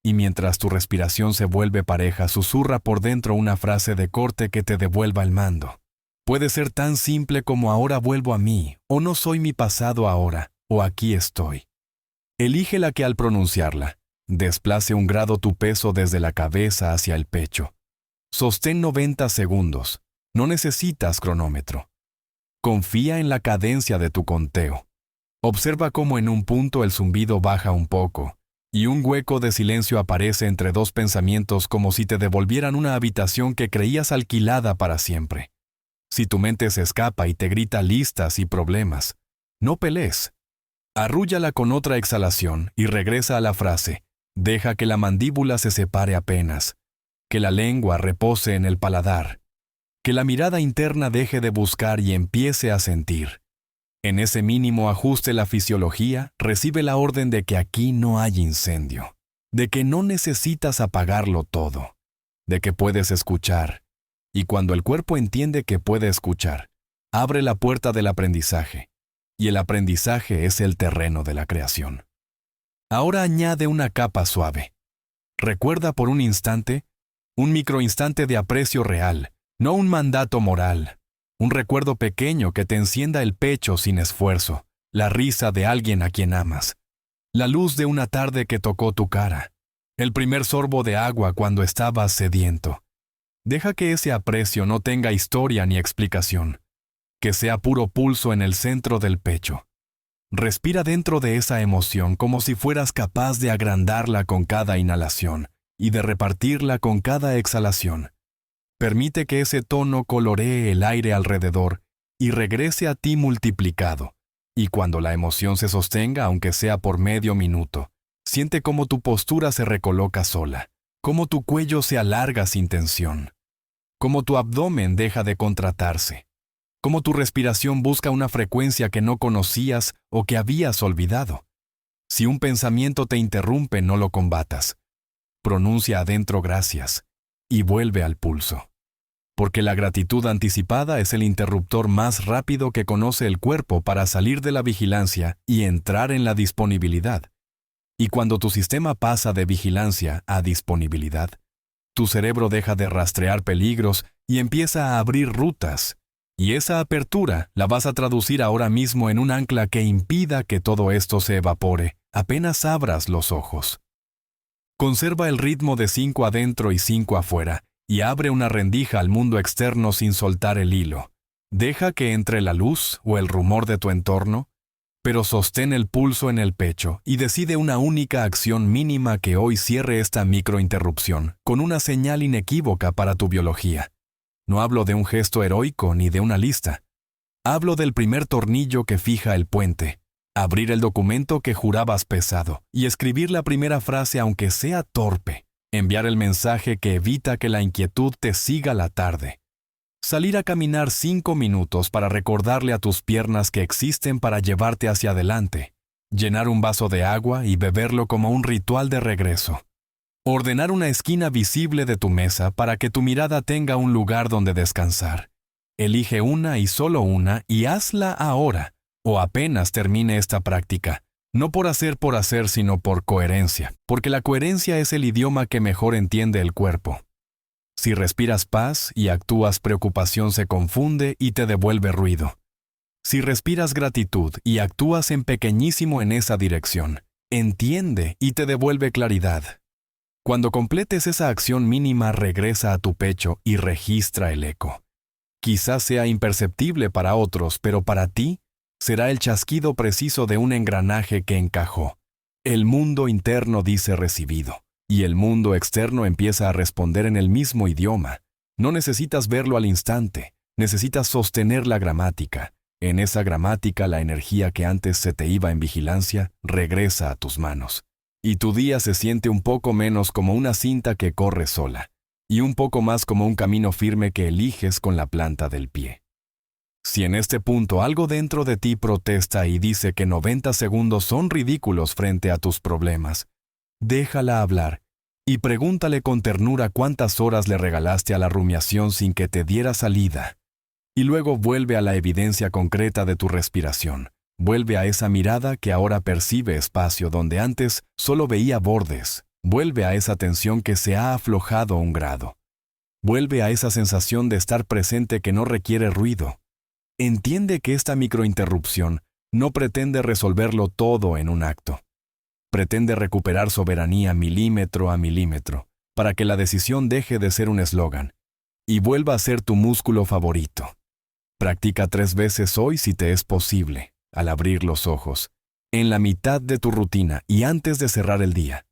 Y mientras tu respiración se vuelve pareja, susurra por dentro una frase de corte que te devuelva el mando. Puede ser tan simple como ahora vuelvo a mí, o no soy mi pasado ahora, o aquí estoy. Elige la que al pronunciarla, desplace un grado tu peso desde la cabeza hacia el pecho. Sostén 90 segundos. No necesitas cronómetro. Confía en la cadencia de tu conteo. Observa cómo en un punto el zumbido baja un poco, y un hueco de silencio aparece entre dos pensamientos como si te devolvieran una habitación que creías alquilada para siempre. Si tu mente se escapa y te grita listas y problemas, no pelees. Arrúllala con otra exhalación y regresa a la frase. Deja que la mandíbula se separe apenas, que la lengua repose en el paladar, que la mirada interna deje de buscar y empiece a sentir. En ese mínimo ajuste la fisiología recibe la orden de que aquí no hay incendio, de que no necesitas apagarlo todo, de que puedes escuchar. Y cuando el cuerpo entiende que puede escuchar, abre la puerta del aprendizaje, y el aprendizaje es el terreno de la creación. Ahora añade una capa suave. Recuerda por un instante, un microinstante de aprecio real, no un mandato moral, un recuerdo pequeño que te encienda el pecho sin esfuerzo, la risa de alguien a quien amas, la luz de una tarde que tocó tu cara, el primer sorbo de agua cuando estabas sediento. Deja que ese aprecio no tenga historia ni explicación, que sea puro pulso en el centro del pecho. Respira dentro de esa emoción como si fueras capaz de agrandarla con cada inhalación y de repartirla con cada exhalación. Permite que ese tono coloree el aire alrededor y regrese a ti multiplicado. Y cuando la emoción se sostenga, aunque sea por medio minuto, siente cómo tu postura se recoloca sola, cómo tu cuello se alarga sin tensión, cómo tu abdomen deja de contratarse, cómo tu respiración busca una frecuencia que no conocías o que habías olvidado. Si un pensamiento te interrumpe, no lo combatas. Pronuncia adentro gracias y vuelve al pulso. Porque la gratitud anticipada es el interruptor más rápido que conoce el cuerpo para salir de la vigilancia y entrar en la disponibilidad. Y cuando tu sistema pasa de vigilancia a disponibilidad, tu cerebro deja de rastrear peligros y empieza a abrir rutas. Y esa apertura la vas a traducir ahora mismo en un ancla que impida que todo esto se evapore apenas abras los ojos. Conserva el ritmo de 5 adentro y 5 afuera, y abre una rendija al mundo externo sin soltar el hilo. Deja que entre la luz o el rumor de tu entorno, pero sostén el pulso en el pecho y decide una única acción mínima que hoy cierre esta microinterrupción, con una señal inequívoca para tu biología. No hablo de un gesto heroico ni de una lista. Hablo del primer tornillo que fija el puente, abrir el documento que jurabas pesado y escribir la primera frase aunque sea torpe. Enviar el mensaje que evita que la inquietud te siga la tarde. Salir a caminar 5 minutos para recordarle a tus piernas que existen para llevarte hacia adelante. Llenar un vaso de agua y beberlo como un ritual de regreso. Ordenar una esquina visible de tu mesa para que tu mirada tenga un lugar donde descansar. Elige una y solo una y hazla ahora, o apenas termine esta práctica. No por hacer, sino por coherencia, porque la coherencia es el idioma que mejor entiende el cuerpo. Si respiras paz y actúas preocupación se confunde y te devuelve ruido. Si respiras gratitud y actúas en pequeñísimo en esa dirección, entiende y te devuelve claridad. Cuando completes esa acción mínima, regresa a tu pecho y registra el eco. Quizás sea imperceptible para otros, pero para ti, será el chasquido preciso de un engranaje que encajó. El mundo interno dice recibido, y el mundo externo empieza a responder en el mismo idioma. No necesitas verlo al instante, necesitas sostener la gramática. En esa gramática la energía que antes se te iba en vigilancia regresa a tus manos. Y tu día se siente un poco menos como una cinta que corre sola, y un poco más como un camino firme que eliges con la planta del pie. Si en este punto algo dentro de ti protesta y dice que 90 segundos son ridículos frente a tus problemas, déjala hablar y pregúntale con ternura cuántas horas le regalaste a la rumiación sin que te diera salida. Y luego vuelve a la evidencia concreta de tu respiración. Vuelve a esa mirada que ahora percibe espacio donde antes solo veía bordes. Vuelve a esa tensión que se ha aflojado un grado. Vuelve a esa sensación de estar presente que no requiere ruido. Entiende que esta microinterrupción no pretende resolverlo todo en un acto. Pretende recuperar soberanía milímetro a milímetro, para que la decisión deje de ser un eslogan y vuelva a ser tu músculo favorito. Practica 3 veces hoy si te es posible, al abrir los ojos, en la mitad de tu rutina y antes de cerrar el día.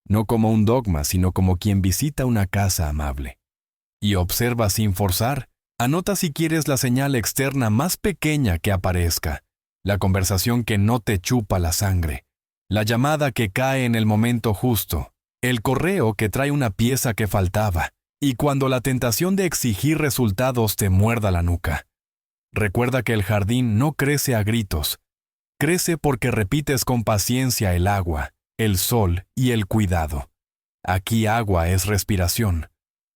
No como un dogma, sino como quien visita una casa amable. Y observa sin forzar. Anota si quieres la señal externa más pequeña que aparezca, la conversación que no te chupa la sangre, la llamada que cae en el momento justo, el correo que trae una pieza que faltaba, y cuando la tentación de exigir resultados te muerda la nuca. Recuerda que el jardín no crece a gritos, crece porque repites con paciencia el agua, el sol y el cuidado. Aquí agua es respiración,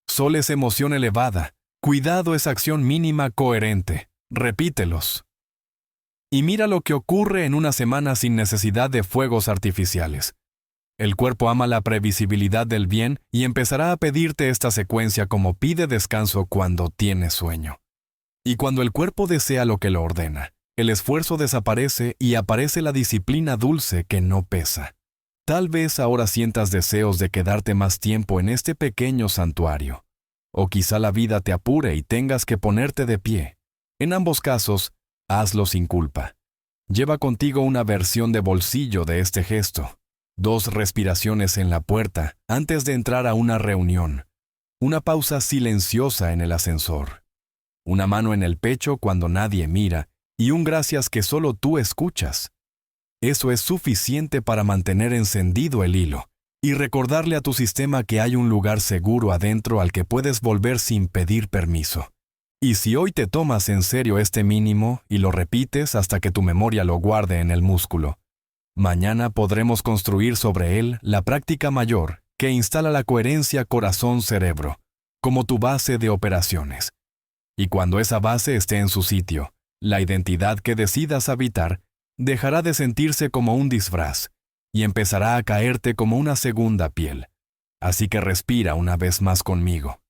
sol es emoción elevada, cuidado es acción mínima coherente. Repítelos. Y mira lo que ocurre en una semana sin necesidad de fuegos artificiales. El cuerpo ama la previsibilidad del bien y empezará a pedirte esta secuencia como pide descanso cuando tiene sueño. Y cuando el cuerpo desea lo que lo ordena, el esfuerzo desaparece y aparece la disciplina dulce que no pesa. Tal vez ahora sientas deseos de quedarte más tiempo en este pequeño santuario. O quizá la vida te apure y tengas que ponerte de pie. En ambos casos, hazlo sin culpa. Lleva contigo una versión de bolsillo de este gesto. 2 respiraciones en la puerta antes de entrar a una reunión. Una pausa silenciosa en el ascensor. Una mano en el pecho cuando nadie mira y un gracias que solo tú escuchas. Eso es suficiente para mantener encendido el hilo y recordarle a tu sistema que hay un lugar seguro adentro al que puedes volver sin pedir permiso. Y si hoy te tomas en serio este mínimo y lo repites hasta que tu memoria lo guarde en el músculo, mañana podremos construir sobre él la práctica mayor que instala la coherencia corazón-cerebro, como tu base de operaciones. Y cuando esa base esté en su sitio, la identidad que decidas habitar dejará de sentirse como un disfraz y empezará a caerte como una segunda piel. Así que respira una vez más conmigo.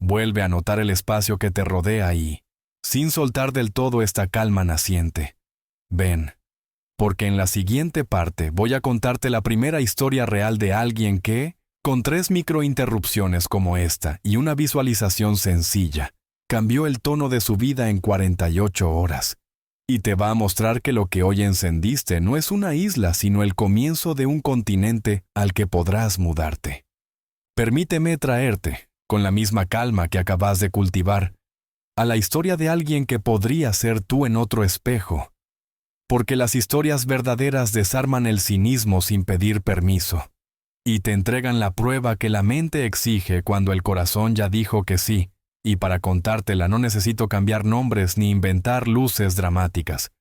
Vuelve a notar el espacio que te rodea y, sin soltar del todo esta calma naciente. Ven, porque en la siguiente parte voy a contarte la primera historia real de alguien que, con 3 microinterrupciones como esta y una visualización sencilla, cambió el tono de su vida en 48 horas. Y te va a mostrar que lo que hoy encendiste no es una isla, sino el comienzo de un continente al que podrás mudarte. Permíteme traerte, con la misma calma que acabas de cultivar, a la historia de alguien que podría ser tú en otro espejo, porque las historias verdaderas desarman el cinismo sin pedir permiso, y te entregan la prueba que la mente exige cuando el corazón ya dijo que sí, y para contártela no necesito cambiar nombres ni inventar luces dramáticas.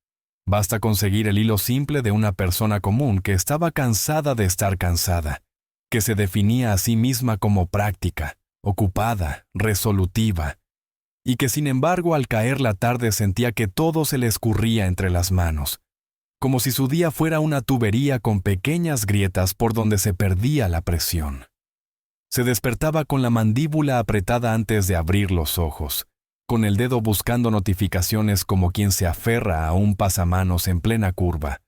Basta conseguir el hilo simple de una persona común que estaba cansada de estar cansada, que se definía a sí misma como práctica, ocupada, resolutiva, y que sin embargo al caer la tarde sentía que todo se le escurría entre las manos, como si su día fuera una tubería con pequeñas grietas por donde se perdía la presión. Se despertaba con la mandíbula apretada antes de abrir los ojos, con el dedo buscando notificaciones como quien se aferra a un pasamanos en plena curva,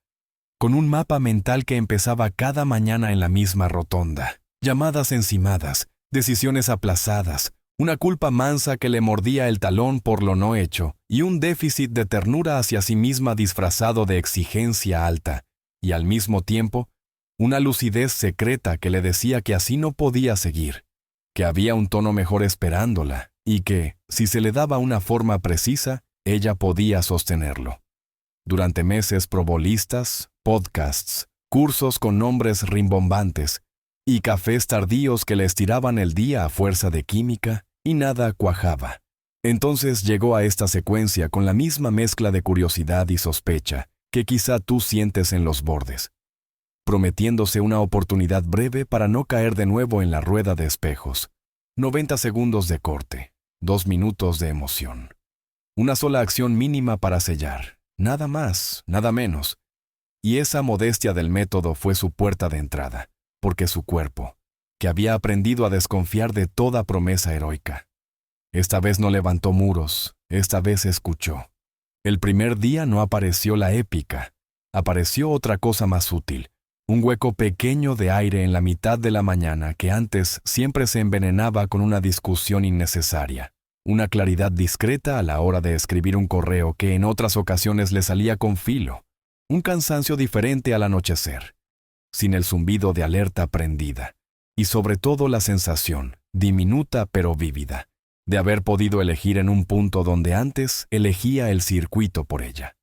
con un mapa mental que empezaba cada mañana en la misma rotonda, llamadas encimadas, decisiones aplazadas, una culpa mansa que le mordía el talón por lo no hecho y un déficit de ternura hacia sí misma disfrazado de exigencia alta, y al mismo tiempo, una lucidez secreta que le decía que así no podía seguir, que había un tono mejor esperándola y que, si se le daba una forma precisa, ella podía sostenerlo. Durante meses probó listas, podcasts, cursos con nombres rimbombantes y cafés tardíos que le estiraban el día a fuerza de química y nada cuajaba. Entonces llegó a esta secuencia con la misma mezcla de curiosidad y sospecha que quizá tú sientes en los bordes, prometiéndose una oportunidad breve para no caer de nuevo en la rueda de espejos. 90 segundos de corte, 2 minutos de emoción. Una sola acción mínima para sellar, nada más, nada menos. Y esa modestia del método fue su puerta de entrada, porque su cuerpo, que había aprendido a desconfiar de toda promesa heroica, Esta vez no levantó muros, esta vez escuchó. El primer día no apareció la épica, apareció otra cosa más útil, un hueco pequeño de aire en la mitad de la mañana que antes siempre se envenenaba con una discusión innecesaria, una claridad discreta a la hora de escribir un correo que en otras ocasiones le salía con filo, un cansancio diferente al anochecer, sin el zumbido de alerta prendida, y sobre todo la sensación, diminuta pero vívida, de haber podido elegir en un punto donde antes elegía el circuito por ella.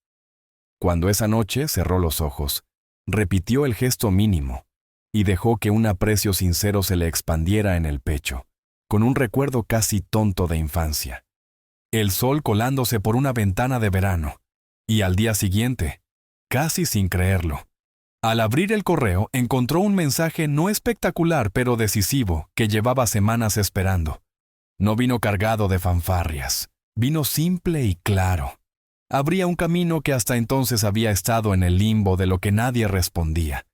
Cuando esa noche cerró los ojos, repitió el gesto mínimo y dejó que un aprecio sincero se le expandiera en el pecho, con un recuerdo casi tonto de infancia. El sol colándose por una ventana de verano, y al día siguiente, casi sin creerlo, al abrir el correo encontró un mensaje no espectacular pero decisivo que llevaba semanas esperando. No vino cargado de fanfarrias, vino simple y claro. Abría un camino que hasta entonces había estado en el limbo de lo que nadie respondía.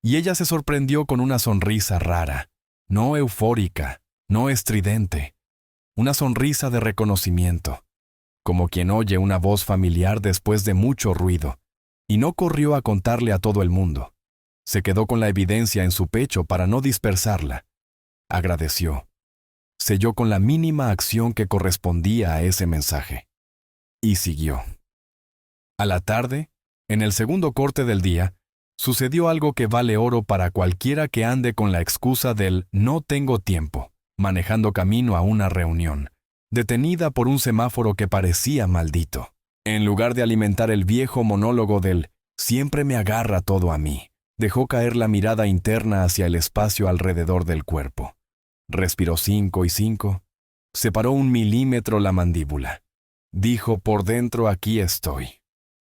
Y ella se sorprendió con una sonrisa rara, no eufórica, no estridente, una sonrisa de reconocimiento, como quien oye una voz familiar después de mucho ruido, y no corrió a contarle a todo el mundo. Se quedó con la evidencia en su pecho para no dispersarla. Agradeció. Selló con la mínima acción que correspondía a ese mensaje. Y siguió. A la tarde, en el segundo corte del día, sucedió algo que vale oro para cualquiera que ande con la excusa del «no tengo tiempo», manejando camino a una reunión, detenida por un semáforo que parecía maldito. En lugar de alimentar el viejo monólogo del «siempre me agarra todo a mí», dejó caer la mirada interna hacia el espacio alrededor del cuerpo. Respiró 5 y 5, separó 1 milímetro la mandíbula. Dijo por dentro «aquí estoy».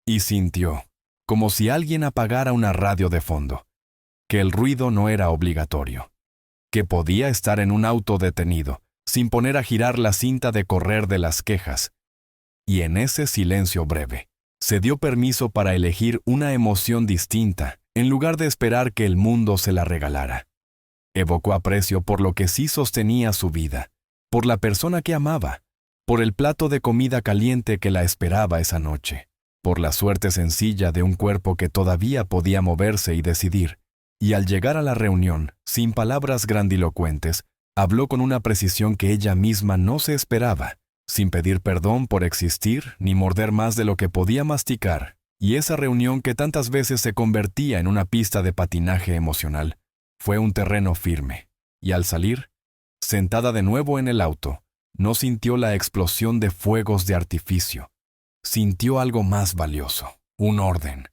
Y sintió, como si alguien apagara una radio de fondo, que el ruido no era obligatorio, que podía estar en un auto detenido, sin poner a girar la cinta de correr de las quejas. Y en ese silencio breve, se dio permiso para elegir una emoción distinta, en lugar de esperar que el mundo se la regalara. Evocó aprecio por lo que sí sostenía su vida, por la persona que amaba, por el plato de comida caliente que la esperaba esa noche, por la suerte sencilla de un cuerpo que todavía podía moverse y decidir, y al llegar a la reunión, sin palabras grandilocuentes, habló con una precisión que ella misma no se esperaba, sin pedir perdón por existir ni morder más de lo que podía masticar, y esa reunión que tantas veces se convertía en una pista de patinaje emocional, fue un terreno firme, y al salir, sentada de nuevo en el auto, no sintió la explosión de fuegos de artificio. Sintió algo más valioso, un orden.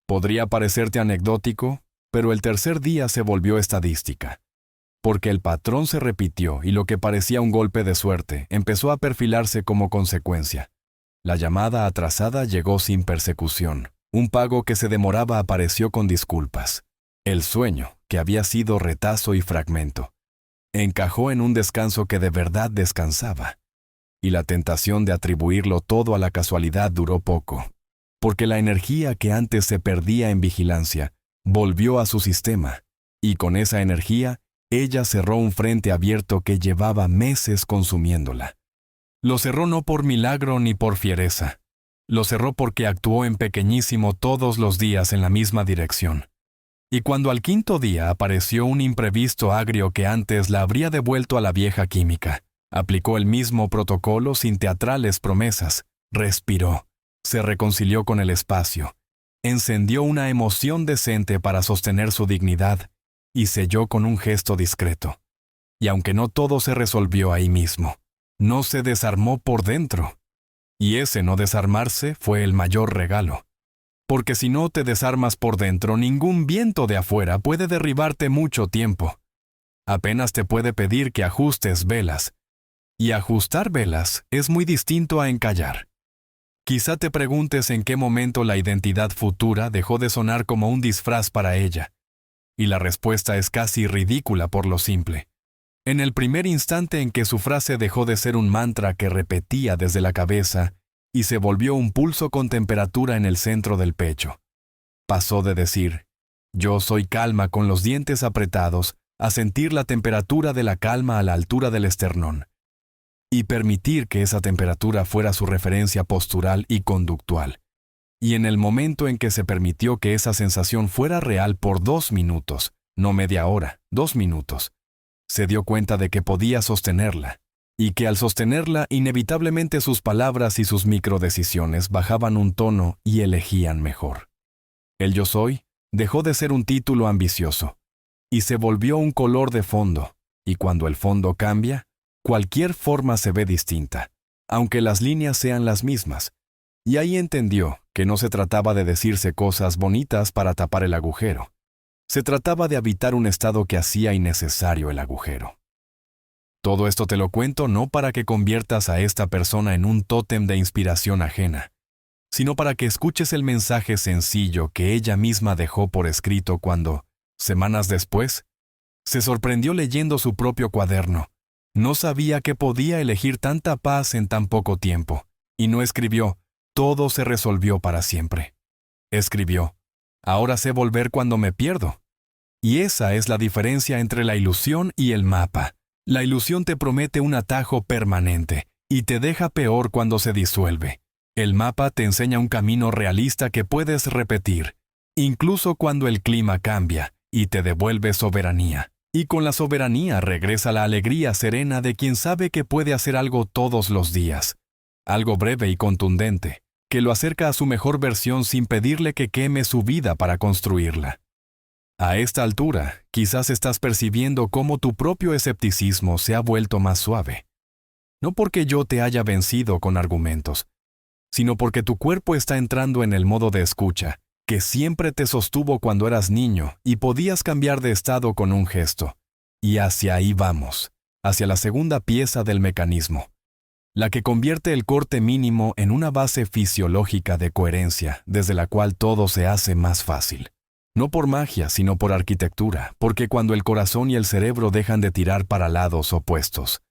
Podría parecerte anecdótico, pero el tercer día se volvió estadística, porque el patrón se repitió y lo que parecía un golpe de suerte empezó a perfilarse como consecuencia. La llamada atrasada llegó sin persecución, un pago que se demoraba apareció con disculpas. El sueño, que había sido retazo y fragmento, encajó en un descanso que de verdad descansaba. Y la tentación de atribuirlo todo a la casualidad duró poco, porque la energía que antes se perdía en vigilancia volvió a su sistema, y con esa energía ella cerró un frente abierto que llevaba meses consumiéndola. Lo cerró no por milagro ni por fiereza, lo cerró porque actuó en pequeñísimo todos los días en la misma dirección. Y cuando al quinto día apareció un imprevisto agrio que antes la habría devuelto a la vieja química, aplicó el mismo protocolo sin teatrales promesas, respiró, se reconcilió con el espacio, encendió una emoción decente para sostener su dignidad y selló con un gesto discreto. Y aunque no todo se resolvió ahí mismo, no se desarmó por dentro. Y ese no desarmarse fue el mayor regalo. Porque si no te desarmas por dentro, ningún viento de afuera puede derribarte mucho tiempo. Apenas te puede pedir que ajustes velas. Y ajustar velas es muy distinto a encallar. Quizá te preguntes en qué momento la identidad futura dejó de sonar como un disfraz para ella. Y la respuesta es casi ridícula por lo simple. En el primer instante en que su frase dejó de ser un mantra que repetía desde la cabeza y se volvió un pulso con temperatura en el centro del pecho. Pasó de decir, yo soy calma con los dientes apretados, a sentir la temperatura de la calma a la altura del esternón. y permitir que esa temperatura fuera su referencia postural y conductual. Y en el momento en que se permitió que esa sensación fuera real por 2 minutos, no media hora, 2 minutos, se dio cuenta de que podía sostenerla, y que al sostenerla inevitablemente sus palabras y sus microdecisiones bajaban un tono y elegían mejor. El yo soy dejó de ser un título ambicioso, y se volvió un color de fondo, y cuando el fondo cambia, cualquier forma se ve distinta, aunque las líneas sean las mismas. Y ahí entendió que no se trataba de decirse cosas bonitas para tapar el agujero. Se trataba de habitar un estado que hacía innecesario el agujero. Todo esto te lo cuento no para que conviertas a esta persona en un tótem de inspiración ajena, sino para que escuches el mensaje sencillo que ella misma dejó por escrito cuando, semanas después, se sorprendió leyendo su propio cuaderno. No sabía que podía elegir tanta paz en tan poco tiempo, y no escribió, todo se resolvió para siempre. Escribió, ahora sé volver cuando me pierdo. Y esa es la diferencia entre la ilusión y el mapa. La ilusión te promete un atajo permanente, y te deja peor cuando se disuelve. El mapa te enseña un camino realista que puedes repetir, incluso cuando el clima cambia, y te devuelve soberanía. Y con la soberanía regresa la alegría serena de quien sabe que puede hacer algo todos los días. Algo breve y contundente, que lo acerca a su mejor versión sin pedirle que queme su vida para construirla. A esta altura, quizás estás percibiendo cómo tu propio escepticismo se ha vuelto más suave. No porque yo te haya vencido con argumentos, sino porque tu cuerpo está entrando en el modo de escucha, que siempre te sostuvo cuando eras niño y podías cambiar de estado con un gesto. Y hacia ahí vamos, hacia la segunda pieza del mecanismo, la que convierte el corte mínimo en una base fisiológica de coherencia desde la cual todo se hace más fácil. No por magia, sino por arquitectura, porque cuando el corazón y el cerebro dejan de tirar para lados opuestos,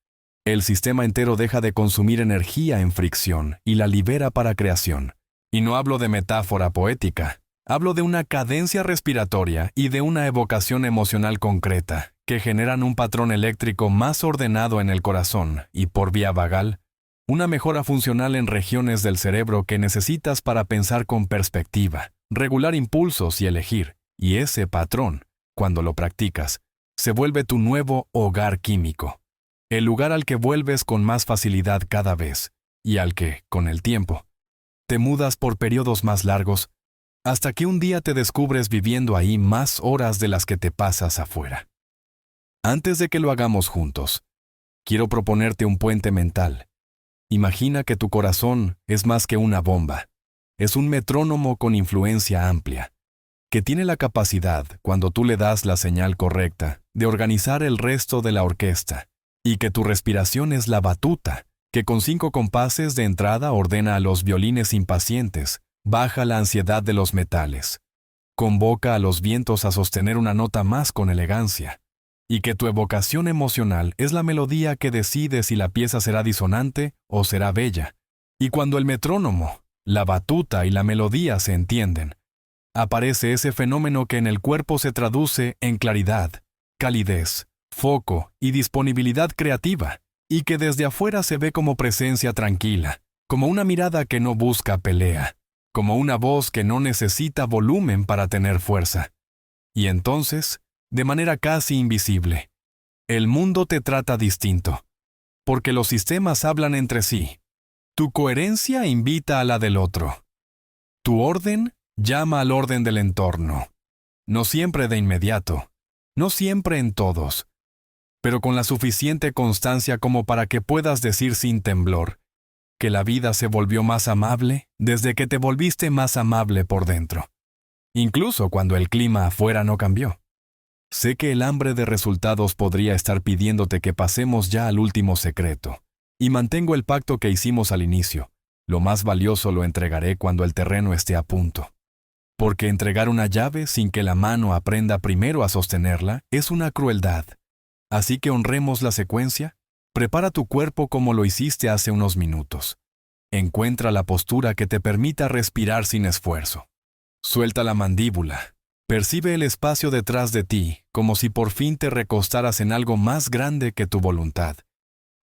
el sistema entero deja de consumir energía en fricción y la libera para creación. Y no hablo de metáfora poética, hablo de una cadencia respiratoria y de una evocación emocional concreta que generan un patrón eléctrico más ordenado en el corazón y por vía vagal, una mejora funcional en regiones del cerebro que necesitas para pensar con perspectiva, regular impulsos y elegir. Y ese patrón, cuando lo practicas, se vuelve tu nuevo hogar químico, el lugar al que vuelves con más facilidad cada vez, y al que, con el tiempo, te mudas por periodos más largos, hasta que un día te descubres viviendo ahí más horas de las que te pasas afuera. Antes de que lo hagamos juntos, quiero proponerte un puente mental. Imagina que tu corazón es más que una bomba. Es un metrónomo con influencia amplia, que tiene la capacidad, cuando tú le das la señal correcta, de organizar el resto de la orquesta, y que tu respiración es la batuta, que con 5 compases de entrada ordena a los violines impacientes, baja la ansiedad de los metales, convoca a los vientos a sostener una nota más con elegancia, y que tu evocación emocional es la melodía que decide si la pieza será disonante o será bella. Y cuando el metrónomo, la batuta y la melodía se entienden, aparece ese fenómeno que en el cuerpo se traduce en claridad, calidez, foco y disponibilidad creativa, y que desde afuera se ve como presencia tranquila, como una mirada que no busca pelea, como una voz que no necesita volumen para tener fuerza. Y entonces, de manera casi invisible, el mundo te trata distinto, porque los sistemas hablan entre sí. Tu coherencia invita a la del otro. Tu orden llama al orden del entorno. No siempre de inmediato, no siempre en todos, pero con la suficiente constancia como para que puedas decir sin temblor que la vida se volvió más amable desde que te volviste más amable por dentro, incluso cuando el clima afuera no cambió. Sé que el hambre de resultados podría estar pidiéndote que pasemos ya al último secreto, y mantengo el pacto que hicimos al inicio. Lo más valioso lo entregaré cuando el terreno esté a punto. Porque entregar una llave sin que la mano aprenda primero a sostenerla es una crueldad. Así que honremos la secuencia. Prepara tu cuerpo como lo hiciste hace unos minutos. Encuentra la postura que te permita respirar sin esfuerzo. Suelta la mandíbula. Percibe el espacio detrás de ti, como si por fin te recostaras en algo más grande que tu voluntad.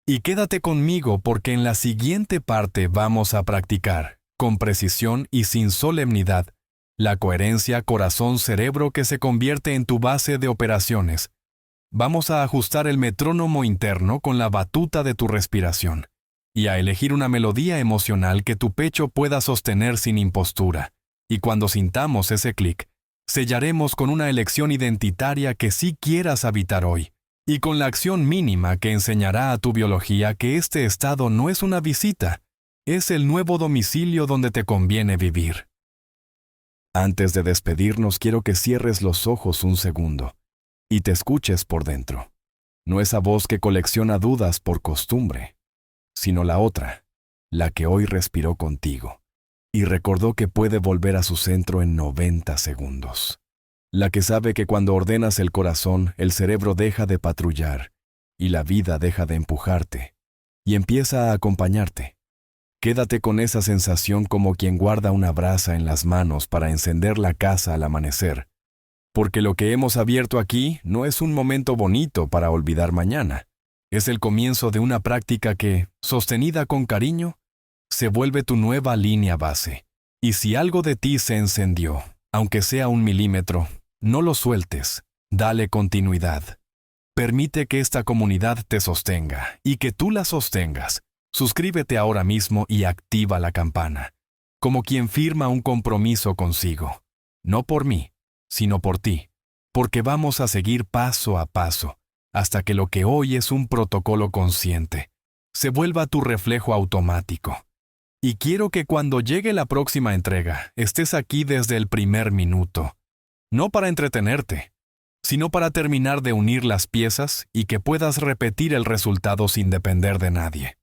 Y quédate conmigo porque en la siguiente parte vamos a practicar, con precisión y sin solemnidad, la coherencia corazón-cerebro que se convierte en tu base de operaciones. Vamos a ajustar el metrónomo interno con la batuta de tu respiración y a elegir una melodía emocional que tu pecho pueda sostener sin impostura. Y cuando sintamos ese clic, sellaremos con una elección identitaria que sí quieras habitar hoy, y con la acción mínima que enseñará a tu biología que este estado no es una visita, es el nuevo domicilio donde te conviene vivir. Antes de despedirnos, quiero que cierres los ojos un segundo y te escuches por dentro. No esa voz que colecciona dudas por costumbre, sino la otra, la que hoy respiró contigo y recordó que puede volver a su centro en 90 segundos. La que sabe que cuando ordenas el corazón, el cerebro deja de patrullar y la vida deja de empujarte y empieza a acompañarte. Quédate con esa sensación como quien guarda una brasa en las manos para encender la casa al amanecer, porque lo que hemos abierto aquí no es un momento bonito para olvidar mañana. Es el comienzo de una práctica que, sostenida con cariño, se vuelve tu nueva línea base. Y si algo de ti se encendió, aunque sea 1 milímetro, no lo sueltes, dale continuidad. Permite que esta comunidad te sostenga y que tú la sostengas. Suscríbete ahora mismo y activa la campana, como quien firma un compromiso consigo. No por mí, sino por ti, porque vamos a seguir paso a paso, hasta que lo que hoy es un protocolo consciente se vuelva tu reflejo automático. Y quiero que cuando llegue la próxima entrega, estés aquí desde el primer minuto, no para entretenerte, sino para terminar de unir las piezas y que puedas repetir el resultado sin depender de nadie.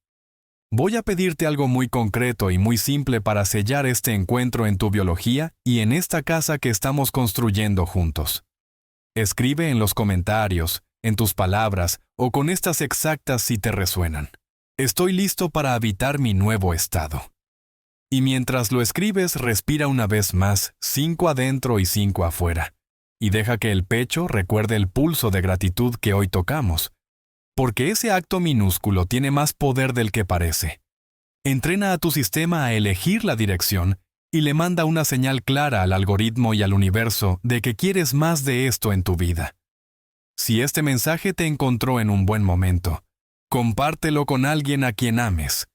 Voy a pedirte algo muy concreto y muy simple para sellar este encuentro en tu biología y en esta casa que estamos construyendo juntos. Escribe en los comentarios, en tus palabras o con estas exactas si te resuenan. Estoy listo para habitar mi nuevo estado. Y mientras lo escribes, respira una vez más, 5 adentro y 5 afuera. Y deja que el pecho recuerde el pulso de gratitud que hoy tocamos. Porque ese acto minúsculo tiene más poder del que parece. Entrena a tu sistema a elegir la dirección y le manda una señal clara al algoritmo y al universo de que quieres más de esto en tu vida. Si este mensaje te encontró en un buen momento, compártelo con alguien a quien ames.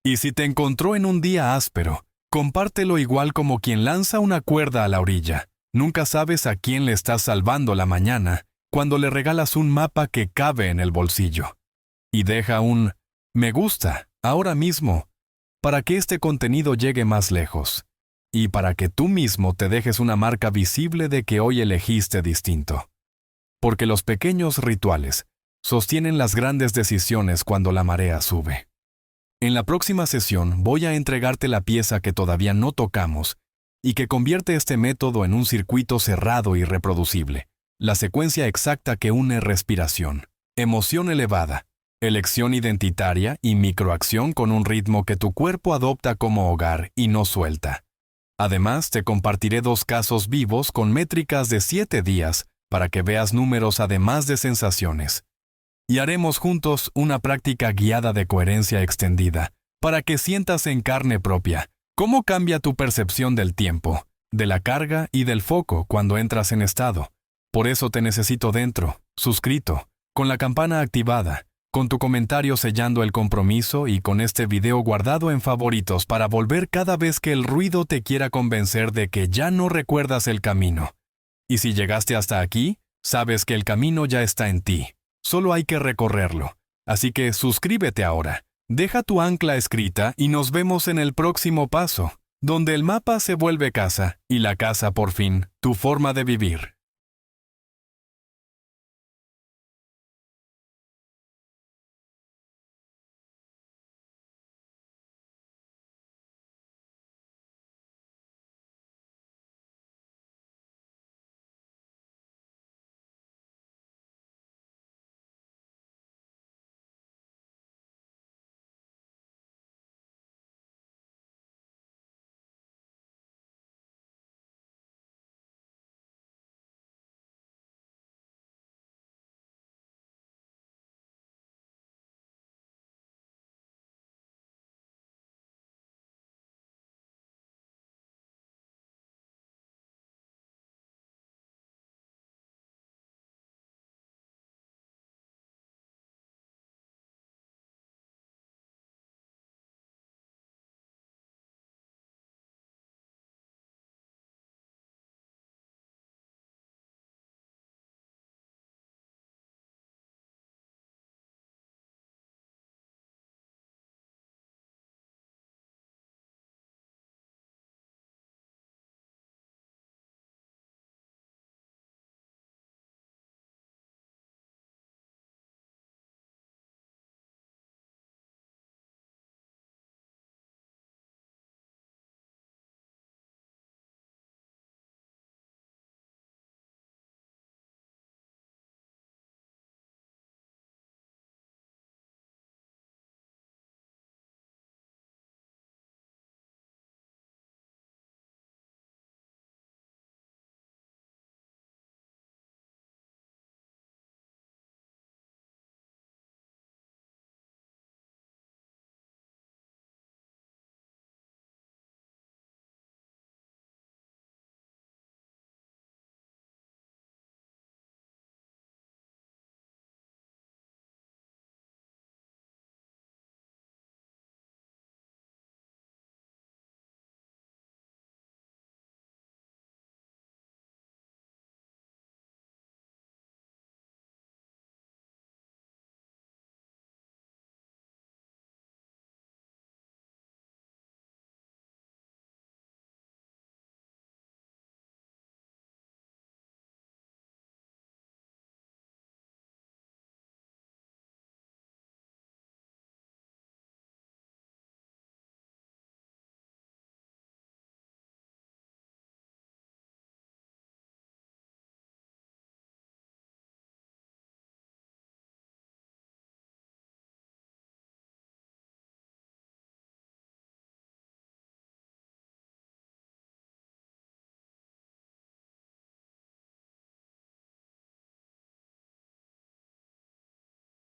Y si te encontró en un día áspero, compártelo igual como quien lanza una cuerda a la orilla. Nunca sabes a quién le estás salvando la mañana cuando le regalas un mapa que cabe en el bolsillo. Y deja un me gusta ahora mismo para que este contenido llegue más lejos y para que tú mismo te dejes una marca visible de que hoy elegiste distinto. Porque los pequeños rituales sostienen las grandes decisiones cuando la marea sube. En la próxima sesión voy a entregarte la pieza que todavía no tocamos y que convierte este método en un circuito cerrado y reproducible. La secuencia exacta que une respiración, emoción elevada, elección identitaria y microacción con un ritmo que tu cuerpo adopta como hogar y no suelta. Además, te compartiré 2 casos vivos con métricas de 7 días para que veas números además de sensaciones. Y haremos juntos una práctica guiada de coherencia extendida para que sientas en carne propia cómo cambia tu percepción del tiempo, de la carga y del foco cuando entras en estado. Por eso te necesito dentro, suscrito, con la campana activada, con tu comentario sellando el compromiso y con este video guardado en favoritos para volver cada vez que el ruido te quiera convencer de que ya no recuerdas el camino. Y si llegaste hasta aquí, sabes que el camino ya está en ti. Solo hay que recorrerlo. Así que suscríbete ahora, deja tu ancla escrita y nos vemos en el próximo paso, donde el mapa se vuelve casa y la casa por fin, tu forma de vivir.